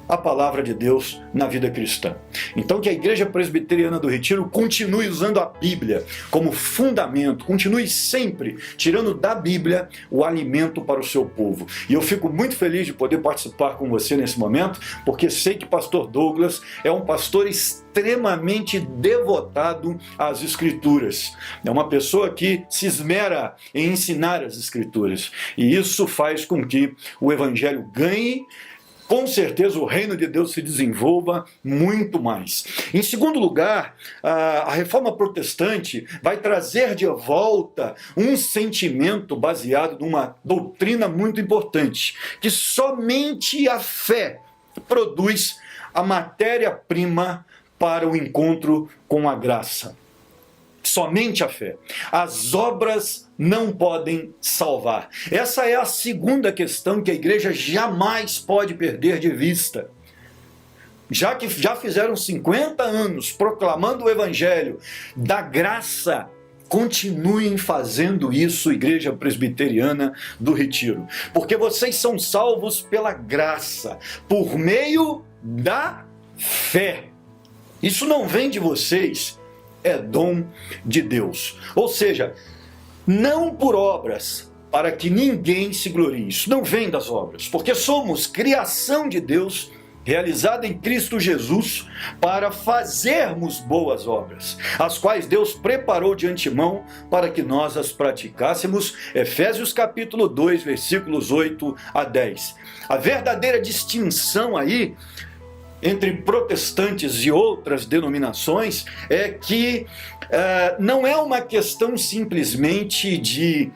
a palavra de Deus na vida cristã. Então que a Igreja Presbiteriana do Retiro continue usando a Bíblia como fundamento, continue sempre tirando da Bíblia o alimento para o seu povo. E eu fico muito feliz de poder participar com você nesse momento, porque sei que pastor Douglas é um pastor extremamente devotado às Escrituras. É uma pessoa que se esmera em ensinar as Escrituras. E isso faz com que o Evangelho ganhe, com certeza o reino de Deus se desenvolva muito mais. Em segundo lugar, a reforma protestante vai trazer de volta um sentimento baseado numa doutrina muito importante, que somente a fé produz a matéria-prima para o encontro com a graça. Somente a fé. As obras não podem salvar. Essa é a segunda questão que a igreja jamais pode perder de vista. Já que já fizeram 50 anos proclamando o evangelho da graça, continuem fazendo isso, Igreja Presbiteriana do Retiro. Porque vocês são salvos pela graça, por meio da fé. Isso não vem de vocês, é dom de Deus. Ou seja, não por obras, para que ninguém se glorie. Isso não vem das obras, porque somos criação de Deus, realizada em Cristo Jesus, para fazermos boas obras, as quais Deus preparou de antemão para que nós as praticássemos. Efésios capítulo 2, versículos 8 a 10. A verdadeira distinção aí entre protestantes e outras denominações é que não é uma questão simplesmente de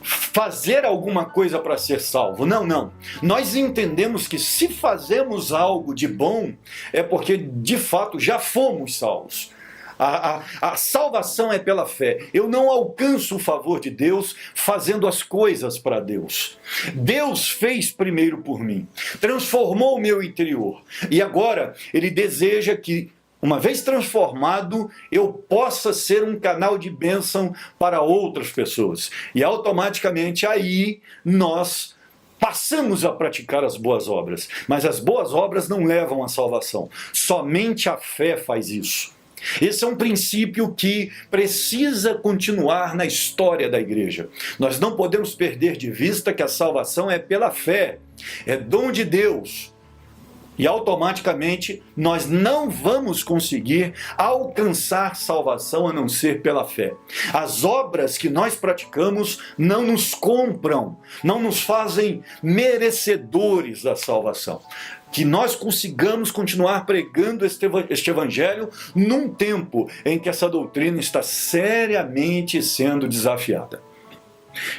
fazer alguma coisa para ser salvo. Não, não. Nós entendemos que se fazemos algo de bom é porque de fato já fomos salvos. A salvação é pela fé. Eu não alcanço o favor de Deus fazendo as coisas para Deus. Deus fez primeiro por mim, transformou o meu interior, e agora Ele deseja que, uma vez transformado, eu possa ser um canal de bênção para outras pessoas. E automaticamente aí nós passamos a praticar as boas obras. Mas as boas obras não levam à salvação. Somente a fé faz isso. Esse é um princípio que precisa continuar na história da igreja. Nós não podemos perder de vista que a salvação é pela fé, é dom de Deus. E automaticamente nós não vamos conseguir alcançar salvação a não ser pela fé. As obras que nós praticamos não nos compram, não nos fazem merecedores da salvação. Que nós consigamos continuar pregando este evangelho num tempo em que essa doutrina está seriamente sendo desafiada.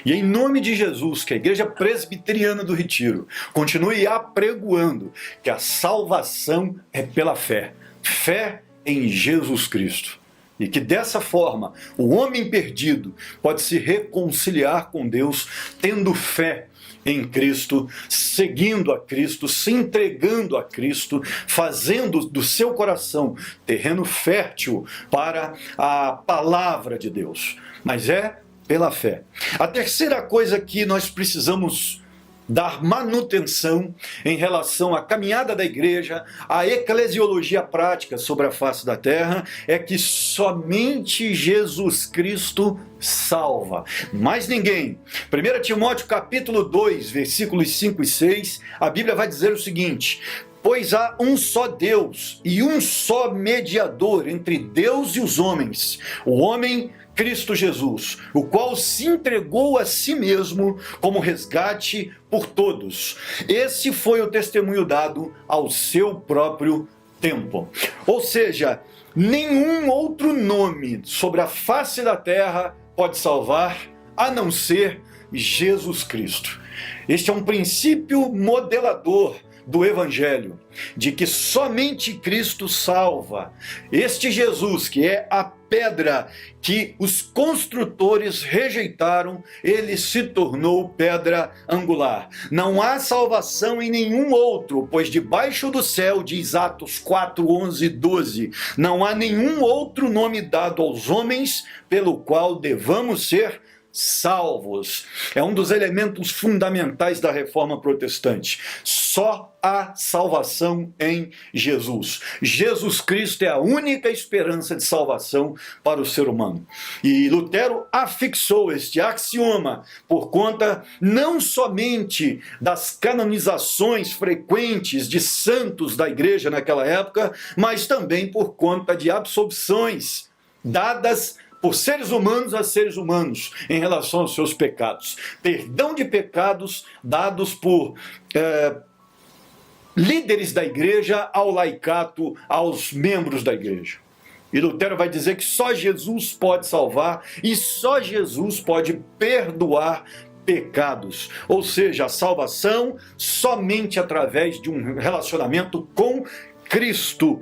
E em nome de Jesus, que a Igreja Presbiteriana do Retiro continue apregoando que a salvação é pela fé. Fé em Jesus Cristo. E que dessa forma o homem perdido pode se reconciliar com Deus tendo fé em Cristo, seguindo a Cristo, se entregando a Cristo, fazendo do seu coração terreno fértil para a palavra de Deus. Mas é pela fé. A terceira coisa que nós precisamos dar manutenção em relação à caminhada da igreja, à eclesiologia prática sobre a face da terra, é que somente Jesus Cristo salva. Mais ninguém. 1 Timóteo capítulo 2, versículos 5 e 6, a Bíblia vai dizer o seguinte: pois há um só Deus e um só mediador entre Deus e os homens, o homem Cristo Jesus, o qual se entregou a si mesmo como resgate por todos. Esse foi o testemunho dado ao seu próprio tempo. Ou seja, nenhum outro nome sobre a face da terra pode salvar a não ser Jesus Cristo. Este é um princípio modelador do Evangelho, de que somente Cristo salva. Este Jesus, que é a pedra que os construtores rejeitaram, ele se tornou pedra angular. Não há salvação em nenhum outro, pois debaixo do céu, diz Atos 4, 11 e 12, não há nenhum outro nome dado aos homens pelo qual devamos ser salvos. É um dos elementos fundamentais da reforma protestante. Só há salvação em Jesus. Jesus Cristo é a única esperança de salvação para o ser humano. E Lutero afixou este axioma por conta não somente das canonizações frequentes de santos da igreja naquela época, mas também por conta de absolvições dadas por seres humanos a seres humanos em relação aos seus pecados. Perdão de pecados dados por líderes da igreja ao laicato, aos membros da igreja. E Lutero vai dizer que só Jesus pode salvar e só Jesus pode perdoar pecados. Ou seja, a salvação somente através de um relacionamento com Cristo.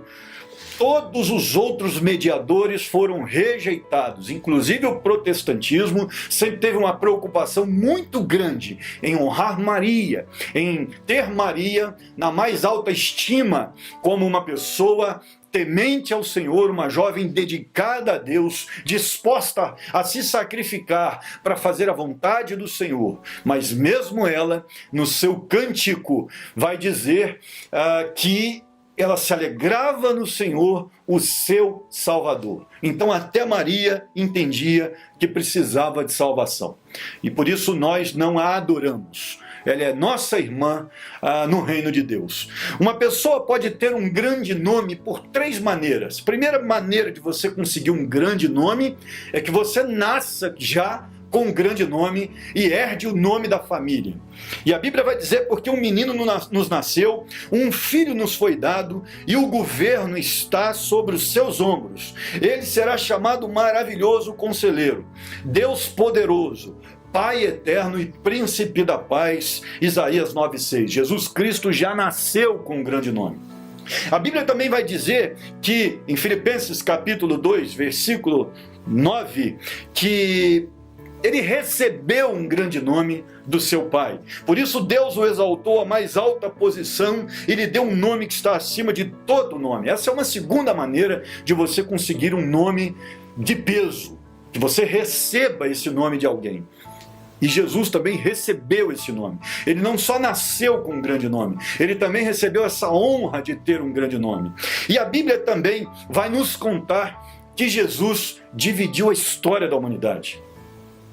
Todos os outros mediadores foram rejeitados, inclusive o protestantismo sempre teve uma preocupação muito grande em honrar Maria, em ter Maria na mais alta estima como uma pessoa temente ao Senhor, uma jovem dedicada a Deus, disposta a se sacrificar para fazer a vontade do Senhor. Mas mesmo ela, no seu cântico, vai dizer que ela se alegrava no Senhor, o seu Salvador. Então até Maria entendia que precisava de salvação. E por isso nós não a adoramos. Ela é nossa irmã no reino de Deus. Uma pessoa pode ter um grande nome por 3 maneiras. Primeira maneira de você conseguir um grande nome é que você nasça já com um grande nome e herde o nome da família. E a Bíblia vai dizer, porque um menino nos nasceu, um filho nos foi dado, e o governo está sobre os seus ombros. Ele será chamado Maravilhoso Conselheiro, Deus Poderoso, Pai Eterno e Príncipe da Paz. Isaías 9,6. Jesus Cristo já nasceu com um grande nome. A Bíblia também vai dizer que, em Filipenses capítulo 2, versículo 9, que ele recebeu um grande nome do seu Pai. Por isso Deus o exaltou à mais alta posição e lhe deu um nome que está acima de todo nome. Essa é uma segunda maneira de você conseguir um nome de peso, que você receba esse nome de alguém. E Jesus também recebeu esse nome. Ele não só nasceu com um grande nome, ele também recebeu essa honra de ter um grande nome. E a Bíblia também vai nos contar que Jesus dividiu a história da humanidade.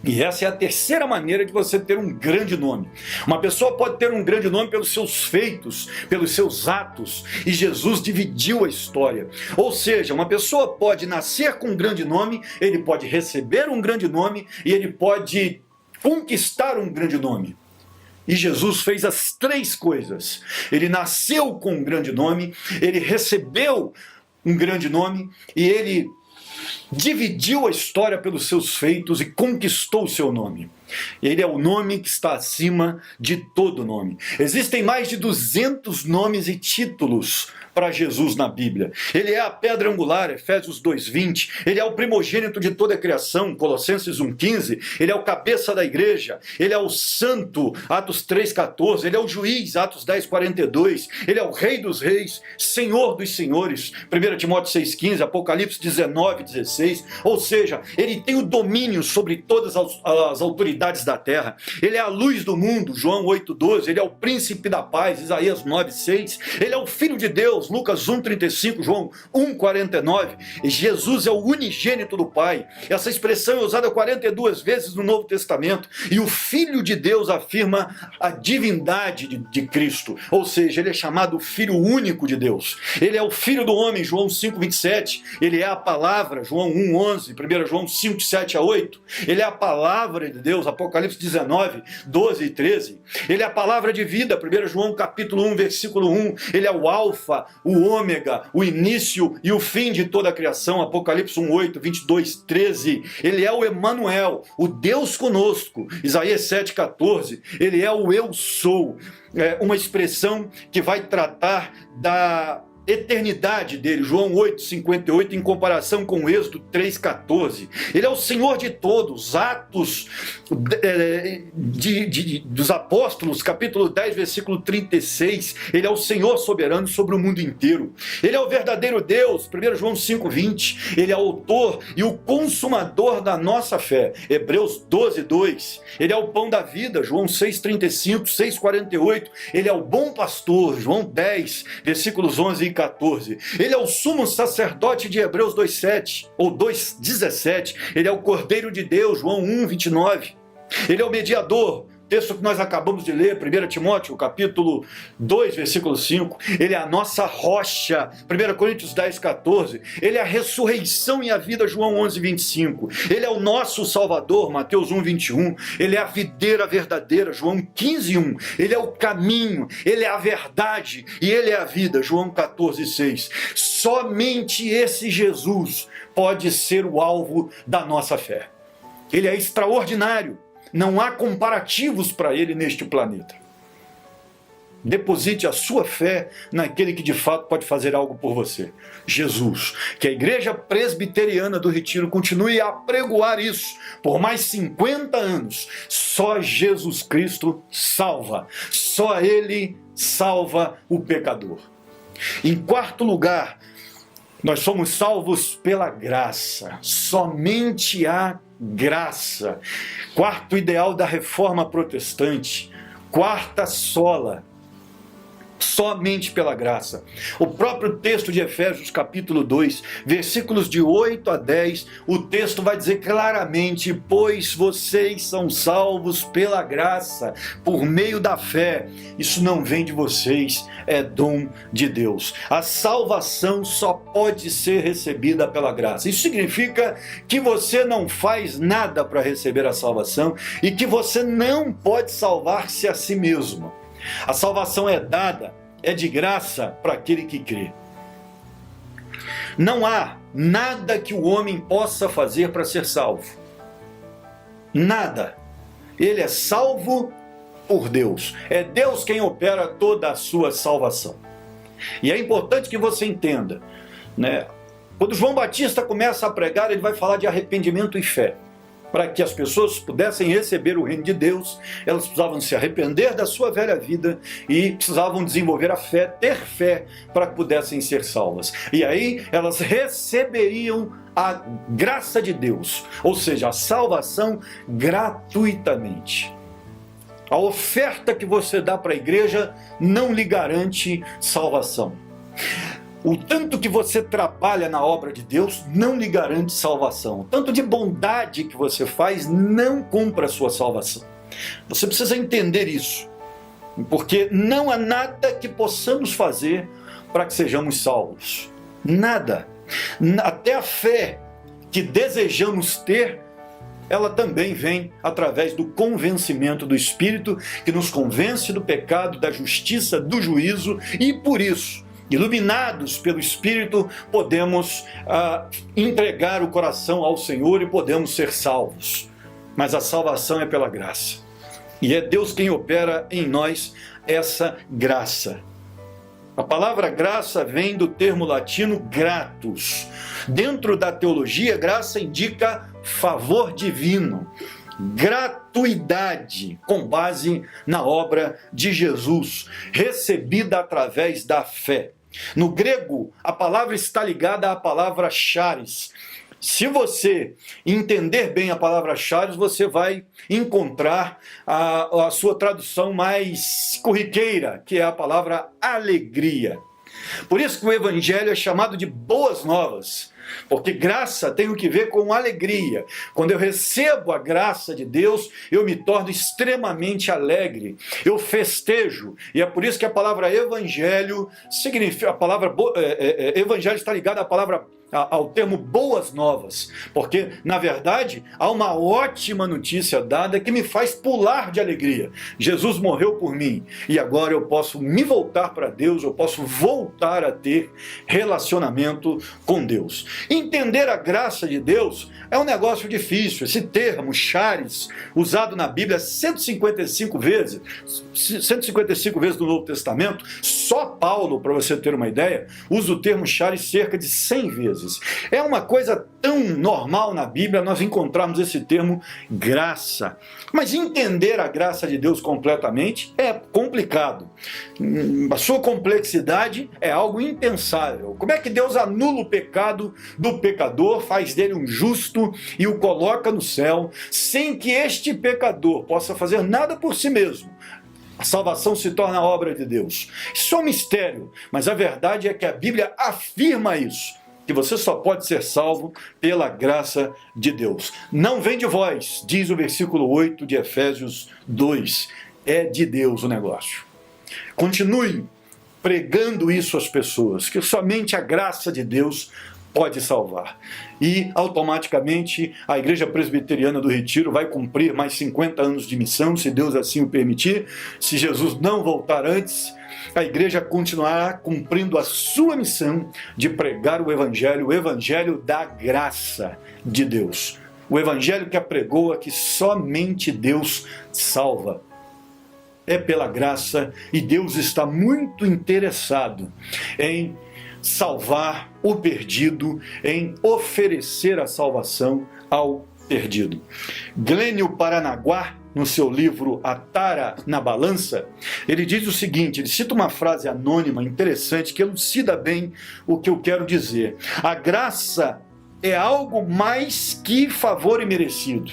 E essa é a terceira maneira de você ter um grande nome. Uma pessoa pode ter um grande nome pelos seus feitos, pelos seus atos, e Jesus dividiu a história. Ou seja, uma pessoa pode nascer com um grande nome, ele pode receber um grande nome e ele pode conquistar um grande nome. E Jesus fez as 3 coisas. Ele nasceu com um grande nome, ele recebeu um grande nome e ele dividiu a história pelos seus feitos e conquistou o seu nome. Ele é o nome que está acima de todo nome. Existem mais de 200 nomes e títulos para Jesus na Bíblia. Ele é a pedra angular, Efésios 2:20. Ele é o primogênito de toda a criação, Colossenses 1:15. Ele é o cabeça da igreja. Ele é o santo, Atos 3:14. Ele é o juiz, Atos 10:42. Ele é o rei dos reis, Senhor dos senhores, 1 Timóteo 6:15, Apocalipse 19:16. Ou seja, ele tem o domínio sobre todas as autoridades da terra. Ele é a luz do mundo, João 8:12. Ele é o príncipe da paz, Isaías 9:6. Ele é o filho de Deus, Lucas 1:35, João 1:49. Jesus é o unigênito do Pai. Essa expressão é usada 42 vezes no Novo Testamento. E o Filho de Deus afirma a divindade de Cristo. Ou seja, ele é chamado Filho único de Deus. Ele é o Filho do homem, João 5:27. Ele é a palavra, João 1:11, 1 João 5:7-8. Ele é a palavra de Deus, Apocalipse 19:12 e 13. Ele é a palavra de vida, 1 João capítulo 1, versículo 1. Ele é o alfa, o ômega, o início e o fim de toda a criação, Apocalipse 1:8, 22:13. Ele é o Emanuel, o Deus conosco, Isaías 7:14. Ele é o eu sou, uma expressão que vai tratar da eternidade dele, João 8:58, em comparação com Êxodo 3:14. Ele é o Senhor de todos. Atos dos Apóstolos, capítulo 10, versículo 36, ele é o Senhor soberano sobre o mundo inteiro. Ele é o verdadeiro Deus, 1 João 5:20, ele é o autor e o consumador da nossa fé, Hebreus 12:2. Ele é o pão da vida, João 6:35, 6:48. Ele é o bom pastor, João 10, versículos 11 e 14. Ele é o sumo sacerdote de Hebreus 2:7 ou 2:17. Ele é o Cordeiro de Deus, João 1:29. Ele é o mediador, texto que nós acabamos de ler, 1 Timóteo, capítulo 2, versículo 5. Ele é a nossa rocha, 1 Coríntios 10:14. Ele é a ressurreição e a vida, João 11:25. Ele é o nosso Salvador, Mateus 1:21. Ele é a videira verdadeira, João 15:1. Ele é o caminho, ele é a verdade e ele é a vida, João 14:6. Somente esse Jesus pode ser o alvo da nossa fé. Ele é extraordinário. Não há comparativos para ele neste planeta. Deposite a sua fé naquele que de fato pode fazer algo por você, Jesus. Que a Igreja Presbiteriana do Retiro continue a pregoar isso por mais 50 anos. Só Jesus Cristo salva. Só Ele salva o pecador. Em quarto lugar, nós somos salvos pela graça. Somente a graça. Quarto ideal da reforma protestante. Quarta sola. Somente pela graça. O próprio texto de Efésios capítulo 2, versículos de 8 a 10, o texto vai dizer claramente: pois vocês são salvos pela graça, por meio da fé. Isso não vem de vocês, é dom de Deus. A salvação só pode ser recebida pela graça. Isso significa que você não faz nada para receber a salvação e que você não pode salvar-se a si mesmo. A salvação é dada, é de graça para aquele que crê. Não há nada que o homem possa fazer para ser salvo. Nada. Ele é salvo por Deus. É Deus quem opera toda a sua salvação. E é importante que você entenda, né? Quando João Batista começa a pregar, ele vai falar de arrependimento e fé. Para que as pessoas pudessem receber o reino de Deus, elas precisavam se arrepender da sua velha vida e precisavam desenvolver a fé, ter fé, para que pudessem ser salvas. E aí elas receberiam a graça de Deus, ou seja, a salvação gratuitamente. A oferta que você dá para a igreja não lhe garante salvação. O tanto que você trabalha na obra de Deus não lhe garante salvação. O tanto de bondade que você faz não compra a sua salvação. Você precisa entender isso. Porque não há nada que possamos fazer para que sejamos salvos. Nada. Até a fé que desejamos ter, ela também vem através do convencimento do Espírito, que nos convence do pecado, da justiça, do juízo, e por isso, iluminados pelo Espírito, podemos entregar o coração ao Senhor e podemos ser salvos. Mas a salvação é pela graça. E é Deus quem opera em nós essa graça. A palavra graça vem do termo latino gratus. Dentro da teologia, graça indica favor divino, gratuidade, com base na obra de Jesus, recebida através da fé. No grego, a palavra está ligada à palavra charis. Se você entender bem a palavra charis, você vai encontrar a sua tradução mais corriqueira, que é a palavra alegria. Por isso que o evangelho é chamado de boas novas. Porque graça tem o que ver com alegria. Quando eu recebo a graça de Deus, eu me torno extremamente alegre. Eu festejo. E é por isso que a palavra evangelho significa, evangelho está ligada à palavra, ao termo boas novas, porque na verdade há uma ótima notícia dada que me faz pular de alegria. Jesus morreu por mim e agora eu posso me voltar para Deus, eu posso voltar a ter relacionamento com Deus. Entender a graça de Deus é um negócio difícil. Esse termo, charis, usado na Bíblia 155 vezes no Novo Testamento, só Paulo, para você ter uma ideia, usa o termo charis cerca de 100 vezes. É uma coisa tão normal na Bíblia nós encontrarmos esse termo graça. Mas entender a graça de Deus completamente é complicado. A sua complexidade é algo impensável. Como é que Deus anula o pecado do pecador, faz dele um justo e o coloca no céu, sem que este pecador possa fazer nada por si mesmo? A salvação se torna a obra de Deus. Isso é um mistério, mas a verdade é que a Bíblia afirma isso, que você só pode ser salvo pela graça de Deus. Não vem de vós, diz o versículo 8 de Efésios 2. É de Deus o negócio. Continue pregando isso às pessoas, que somente a graça de Deus pode salvar. E automaticamente a Igreja Presbiteriana do Retiro vai cumprir mais 50 anos de missão, se Deus assim o permitir. Se Jesus não voltar antes, a igreja continuará cumprindo a sua missão de pregar o evangelho da graça de Deus. O evangelho que apregoa que somente Deus salva. É pela graça e Deus está muito interessado em salvar o perdido, em oferecer a salvação ao perdido. Glênio Paranaguá, no seu livro A Tara na Balança, ele diz o seguinte, ele cita uma frase anônima interessante que elucida bem o que eu quero dizer. A graça é algo mais que favor imerecido.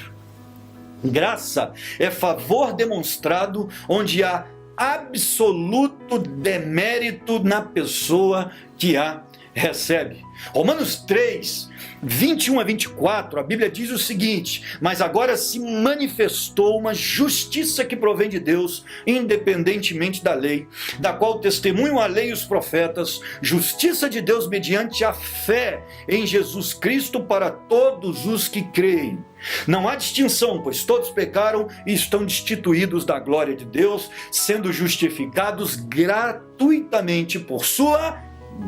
Graça é favor demonstrado onde há absoluto demérito na pessoa que a recebe. Romanos 3, 21 a 24, a Bíblia diz o seguinte: mas agora se manifestou uma justiça que provém de Deus, independentemente da lei, da qual testemunham a lei e os profetas, justiça de Deus mediante a fé em Jesus Cristo para todos os que creem. Não há distinção, pois todos pecaram e estão destituídos da glória de Deus, sendo justificados gratuitamente por sua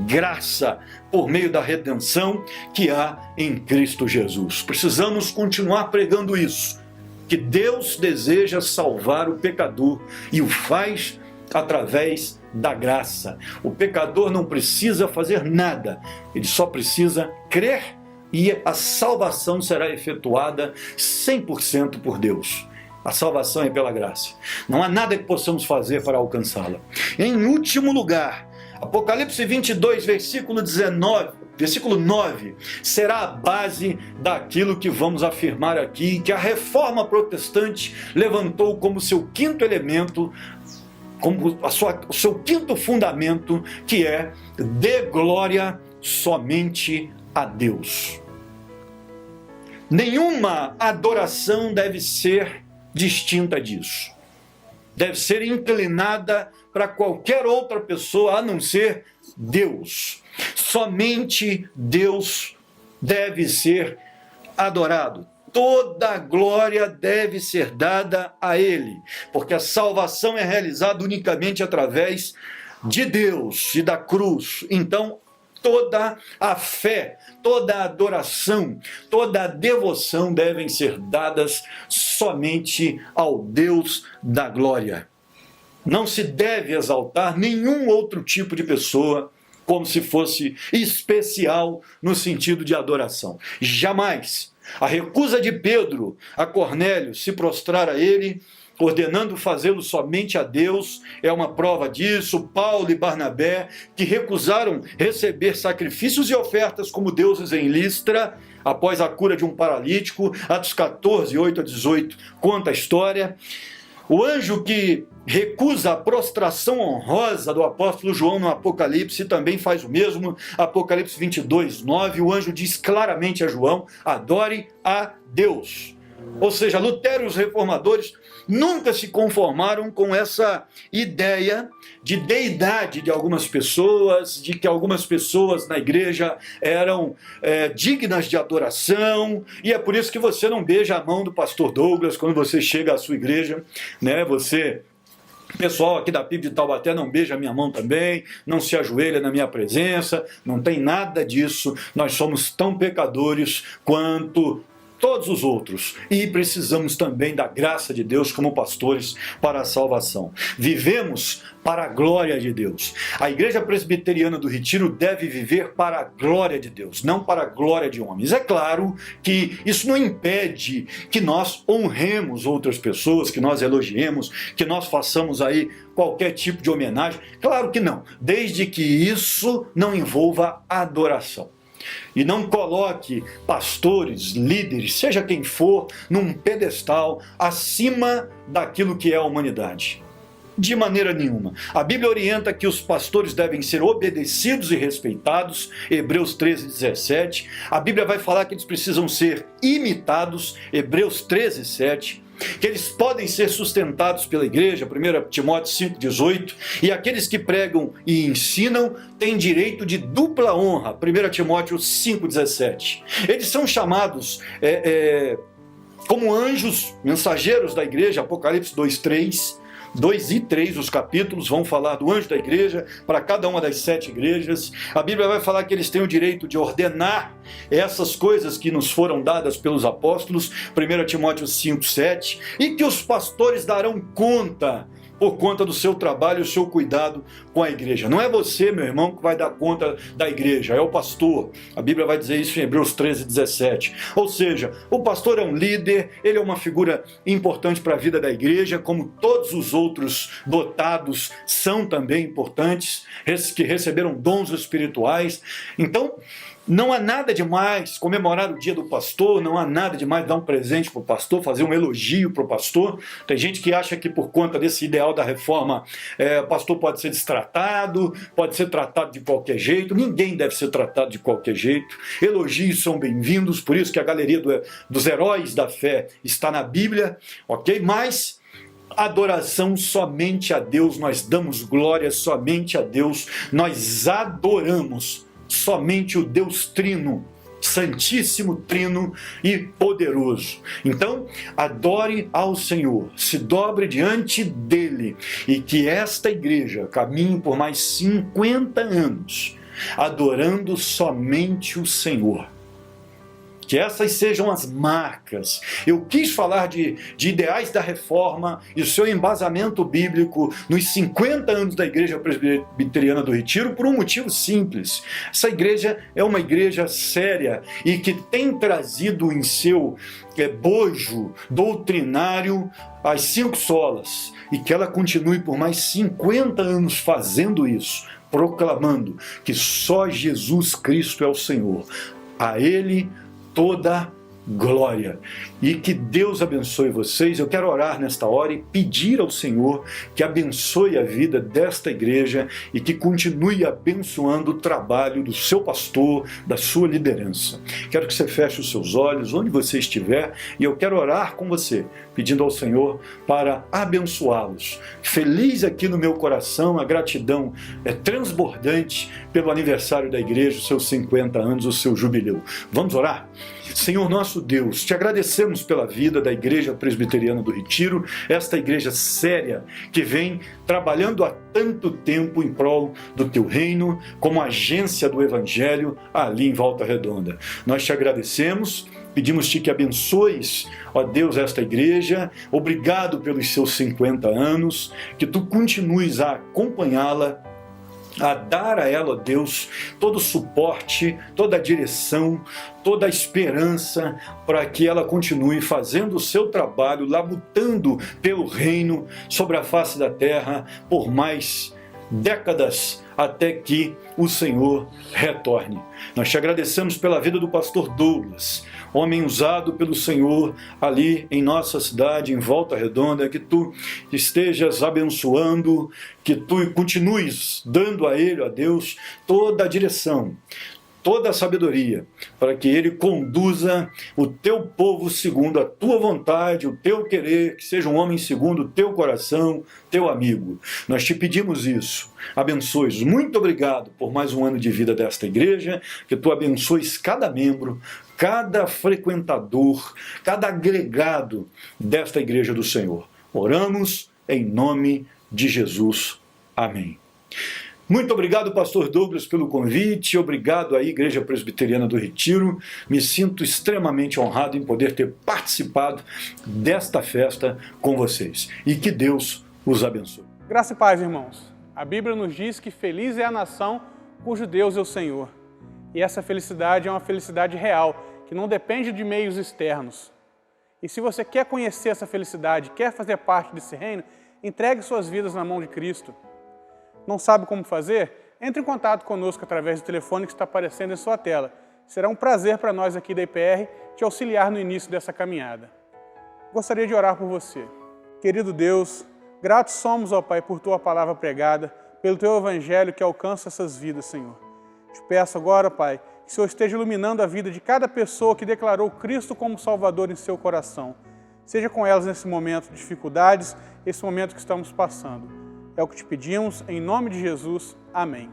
graça, por meio da redenção que há em Cristo Jesus. Precisamos continuar pregando isso, que Deus deseja salvar o pecador e o faz através da graça. O pecador não precisa fazer nada, ele só precisa crer e a salvação será efetuada 100% por Deus. A salvação é pela graça. Não há nada que possamos fazer para alcançá-la. Em último lugar, Apocalipse 22, versículo 9, será a base daquilo que vamos afirmar aqui, que a Reforma Protestante levantou como seu quinto elemento, como o seu quinto fundamento, que é: dê glória somente a Deus. Nenhuma adoração deve ser distinta disso. Deve ser inclinada para qualquer outra pessoa a não ser Deus. Somente Deus deve ser adorado. Toda a glória deve ser dada a Ele, porque a salvação é realizada unicamente através de Deus e da cruz. Então, toda a fé, toda a adoração, toda a devoção devem ser dadas somente ao Deus da glória. Não se deve exaltar nenhum outro tipo de pessoa como se fosse especial no sentido de adoração. Jamais. A recusa de Pedro a Cornélio se prostrar a ele, ordenando fazê-lo somente a Deus, é uma prova disso. Paulo e Barnabé, que recusaram receber sacrifícios e ofertas como deuses em Listra, após a cura de um paralítico, Atos 14, 8 a 18, conta a história. O anjo que recusa a prostração honrosa do apóstolo João no Apocalipse também faz o mesmo. Apocalipse 22, 9, o anjo diz claramente a João: adore a Deus. Ou seja, Lutero e os reformadores nunca se conformaram com essa ideia de deidade de algumas pessoas, de que algumas pessoas na igreja eram dignas de adoração, e é por isso que você não beija a mão do pastor Douglas quando você chega à sua igreja, né? O pessoal aqui da PIB de Taubaté não beija a minha mão também, não se ajoelha na minha presença, não tem nada disso. Nós somos tão pecadores quanto todos os outros, e precisamos também da graça de Deus como pastores para a salvação. Vivemos para a glória de Deus. A Igreja Presbiteriana do Retiro deve viver para a glória de Deus, não para a glória de homens. É claro que isso não impede que nós honremos outras pessoas, que nós elogiemos, que nós façamos aí qualquer tipo de homenagem. Claro que não, desde que isso não envolva adoração. E não coloque pastores, líderes, seja quem for, num pedestal acima daquilo que é a humanidade. De maneira nenhuma. A Bíblia orienta que os pastores devem ser obedecidos e respeitados, Hebreus 13, 17. A Bíblia vai falar que eles precisam ser imitados, Hebreus 13, 7. Que eles podem ser sustentados pela igreja, 1 Timóteo 5,18, e aqueles que pregam e ensinam têm direito de dupla honra, 1 Timóteo 5,17. Eles são chamados como anjos, mensageiros da igreja, Apocalipse 2:3. 2 e 3, os capítulos vão falar do anjo da igreja para cada uma das 7 igrejas. A Bíblia vai falar que eles têm o direito de ordenar essas coisas que nos foram dadas pelos apóstolos, 1 Timóteo 5, 7, e que os pastores darão conta por conta do seu trabalho e o seu cuidado com a igreja. Não é você, meu irmão, que vai dar conta da igreja, é o pastor. A Bíblia vai dizer isso em Hebreus 13, 17. Ou seja, o pastor é um líder, ele é uma figura importante para a vida da igreja, como todos os outros dotados são também importantes, que receberam dons espirituais. Então, não há nada demais comemorar o dia do pastor, não há nada demais dar um presente para o pastor, fazer um elogio para o pastor. Tem gente que acha que por conta desse ideal da reforma, o pastor pode ser destratado, pode ser tratado de qualquer jeito. Ninguém deve ser tratado de qualquer jeito. Elogios são bem-vindos, por isso que a galeria dos heróis da fé está na Bíblia, ok? Mas adoração somente a Deus, nós damos glória somente a Deus, nós adoramos somente o Deus Trino, Santíssimo, Trino e poderoso. Então, adore ao Senhor, se dobre diante dele, e que esta igreja caminhe por mais 50 anos, adorando somente o Senhor. Que essas sejam as marcas. Eu quis falar de ideais da reforma e o seu embasamento bíblico nos 50 anos da Igreja Presbiteriana do Retiro por um motivo simples. Essa igreja é uma igreja séria e que tem trazido em seu bojo doutrinário as 5 solas, e que ela continue por mais 50 anos fazendo isso, proclamando que só Jesus Cristo é o Senhor. A Ele toda glória. E que Deus abençoe vocês. Eu quero orar nesta hora e pedir ao Senhor que abençoe a vida desta igreja e que continue abençoando o trabalho do seu pastor, da sua liderança. Quero que você feche os seus olhos onde você estiver, e eu quero orar com você, pedindo ao Senhor para abençoá-los. Feliz aqui no meu coração, a gratidão é transbordante pelo aniversário da igreja, os seus 50 anos, o seu jubileu. Vamos orar? Senhor nosso Deus, te agradecemos pela vida da Igreja Presbiteriana do Retiro, esta igreja séria que vem trabalhando há tanto tempo em prol do teu reino, como agência do Evangelho ali em Volta Redonda. Nós te agradecemos, pedimos-te que abençoes, ó Deus, esta igreja. Obrigado pelos seus 50 anos, que tu continues a acompanhá-la, a dar a ela, ó Deus, todo o suporte, toda a direção, toda a esperança, para que ela continue fazendo o seu trabalho, labutando pelo reino sobre a face da terra por mais décadas até que o Senhor retorne. Nós te agradecemos pela vida do pastor Douglas, homem usado pelo Senhor ali em nossa cidade, em Volta Redonda, que tu estejas abençoando, que tu continues dando a ele, a Deus, toda a direção, toda a sabedoria, para que ele conduza o teu povo segundo a tua vontade, o teu querer, que seja um homem segundo o teu coração, teu amigo. Nós te pedimos isso. Abençoe-os. Muito obrigado por mais um ano de vida desta igreja, que tu abençoes cada membro, cada frequentador, cada agregado desta igreja do Senhor. Oramos em nome de Jesus. Amém. Muito obrigado, pastor Douglas, pelo convite. Obrigado à Igreja Presbiteriana do Retiro. Me sinto extremamente honrado em poder ter participado desta festa com vocês. E que Deus os abençoe. Graça e paz, irmãos. A Bíblia nos diz que feliz é a nação cujo Deus é o Senhor. E essa felicidade é uma felicidade real, que não depende de meios externos. E se você quer conhecer essa felicidade, quer fazer parte desse reino, entregue suas vidas na mão de Cristo. Não sabe como fazer? Entre em contato conosco através do telefone que está aparecendo em sua tela. Será um prazer para nós aqui da IPR te auxiliar no início dessa caminhada. Gostaria de orar por você. Querido Deus, gratos somos, ó Pai, por Tua palavra pregada, pelo Teu Evangelho que alcança essas vidas, Senhor. Te peço agora, Pai, que o Senhor esteja iluminando a vida de cada pessoa que declarou Cristo como Salvador em seu coração. Seja com elas nesse momento de dificuldades, esse momento que estamos passando. É o que te pedimos, em nome de Jesus. Amém.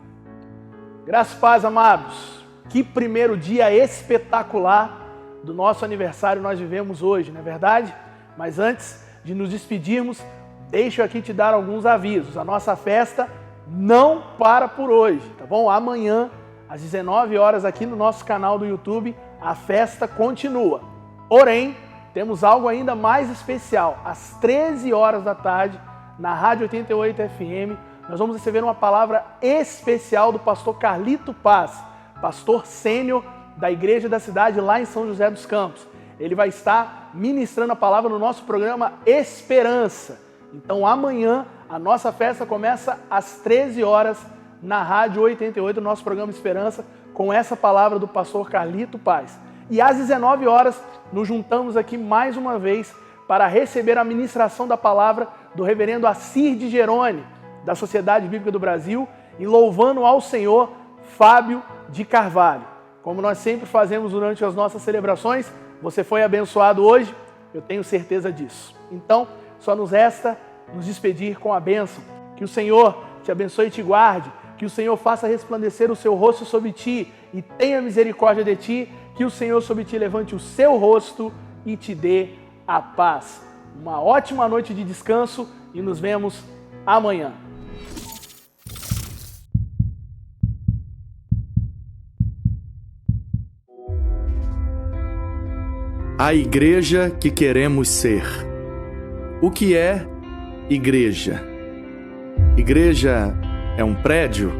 Graças e paz, amados. Que primeiro dia espetacular do nosso aniversário nós vivemos hoje, não é verdade? Mas antes de nos despedirmos, deixo aqui te dar alguns avisos. A nossa festa não para por hoje, tá bom? Amanhã, às 19 horas, aqui no nosso canal do YouTube, a festa continua. Porém, temos algo ainda mais especial. Às 13 horas da tarde, na Rádio 88 FM, nós vamos receber uma palavra especial do pastor Carlito Paz, pastor sênior da Igreja da Cidade lá em São José dos Campos. Ele vai estar ministrando a palavra no nosso programa Esperança. Então amanhã a nossa festa começa às 13 horas na Rádio 88, nosso programa Esperança, com essa palavra do pastor Carlito Paz. E às 19 horas nos juntamos aqui mais uma vez para receber a ministração da palavra do reverendo Assir de Jerônimo, da Sociedade Bíblica do Brasil, e louvando ao Senhor Fábio de Carvalho. Como nós sempre fazemos durante as nossas celebrações, você foi abençoado hoje, eu tenho certeza disso. Então, só nos resta nos despedir com a bênção. Que o Senhor te abençoe e te guarde, que o Senhor faça resplandecer o seu rosto sobre ti e tenha misericórdia de ti, que o Senhor sobre ti levante o seu rosto e te dê a paz. Uma ótima noite de descanso e nos vemos amanhã. A igreja que queremos ser. O que é igreja? Igreja é um prédio?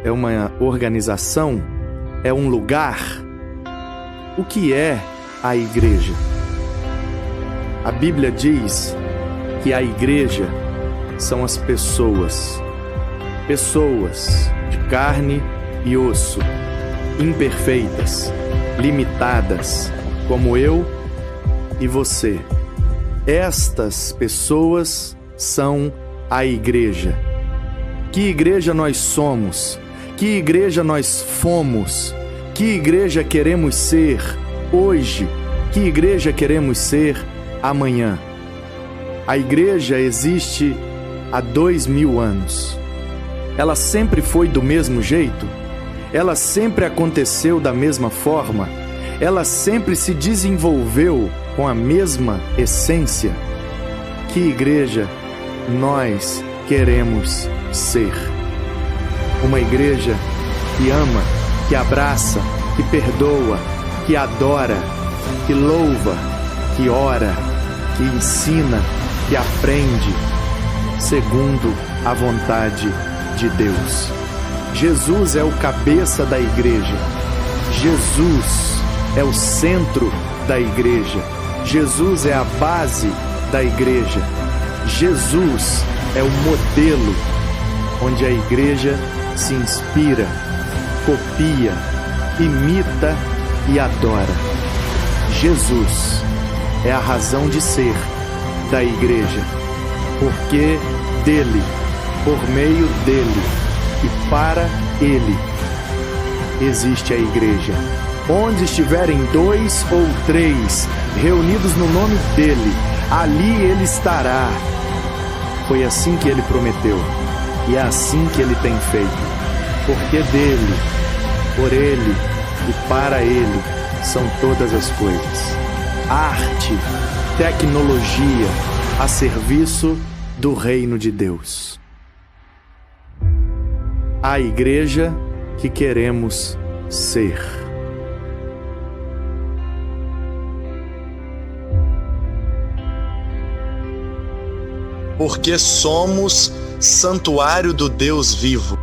É uma organização? É um lugar? O que é a igreja? A Bíblia diz que a igreja são as pessoas. Pessoas de carne e osso, imperfeitas, limitadas, como eu e você. Estas pessoas são a igreja. Que igreja nós somos? Que igreja nós fomos? Que igreja queremos ser hoje? Que igreja queremos ser amanhã? A igreja existe há 2000 anos. Ela sempre foi do mesmo jeito? Ela sempre aconteceu da mesma forma? Ela sempre se desenvolveu com a mesma essência? Que igreja nós queremos ser? Uma igreja que ama, que abraça, que perdoa, que adora, que louva, que ora, que ensina, que aprende, segundo a vontade de Deus. Jesus é o cabeça da igreja. Jesus é o centro da igreja. Jesus é a base da igreja. Jesus é o modelo onde a igreja se inspira, copia, imita e adora. Jesus é a razão de ser da igreja, porque dele, por meio dele e para ele existe a igreja. Onde estiverem 2 ou 3 reunidos no nome dele, ali ele estará. Foi assim que ele prometeu, e é assim que ele tem feito, porque dele, por ele e para ele são todas as coisas. Arte, tecnologia a serviço do reino de Deus. A igreja que queremos ser. Porque somos santuário do Deus vivo.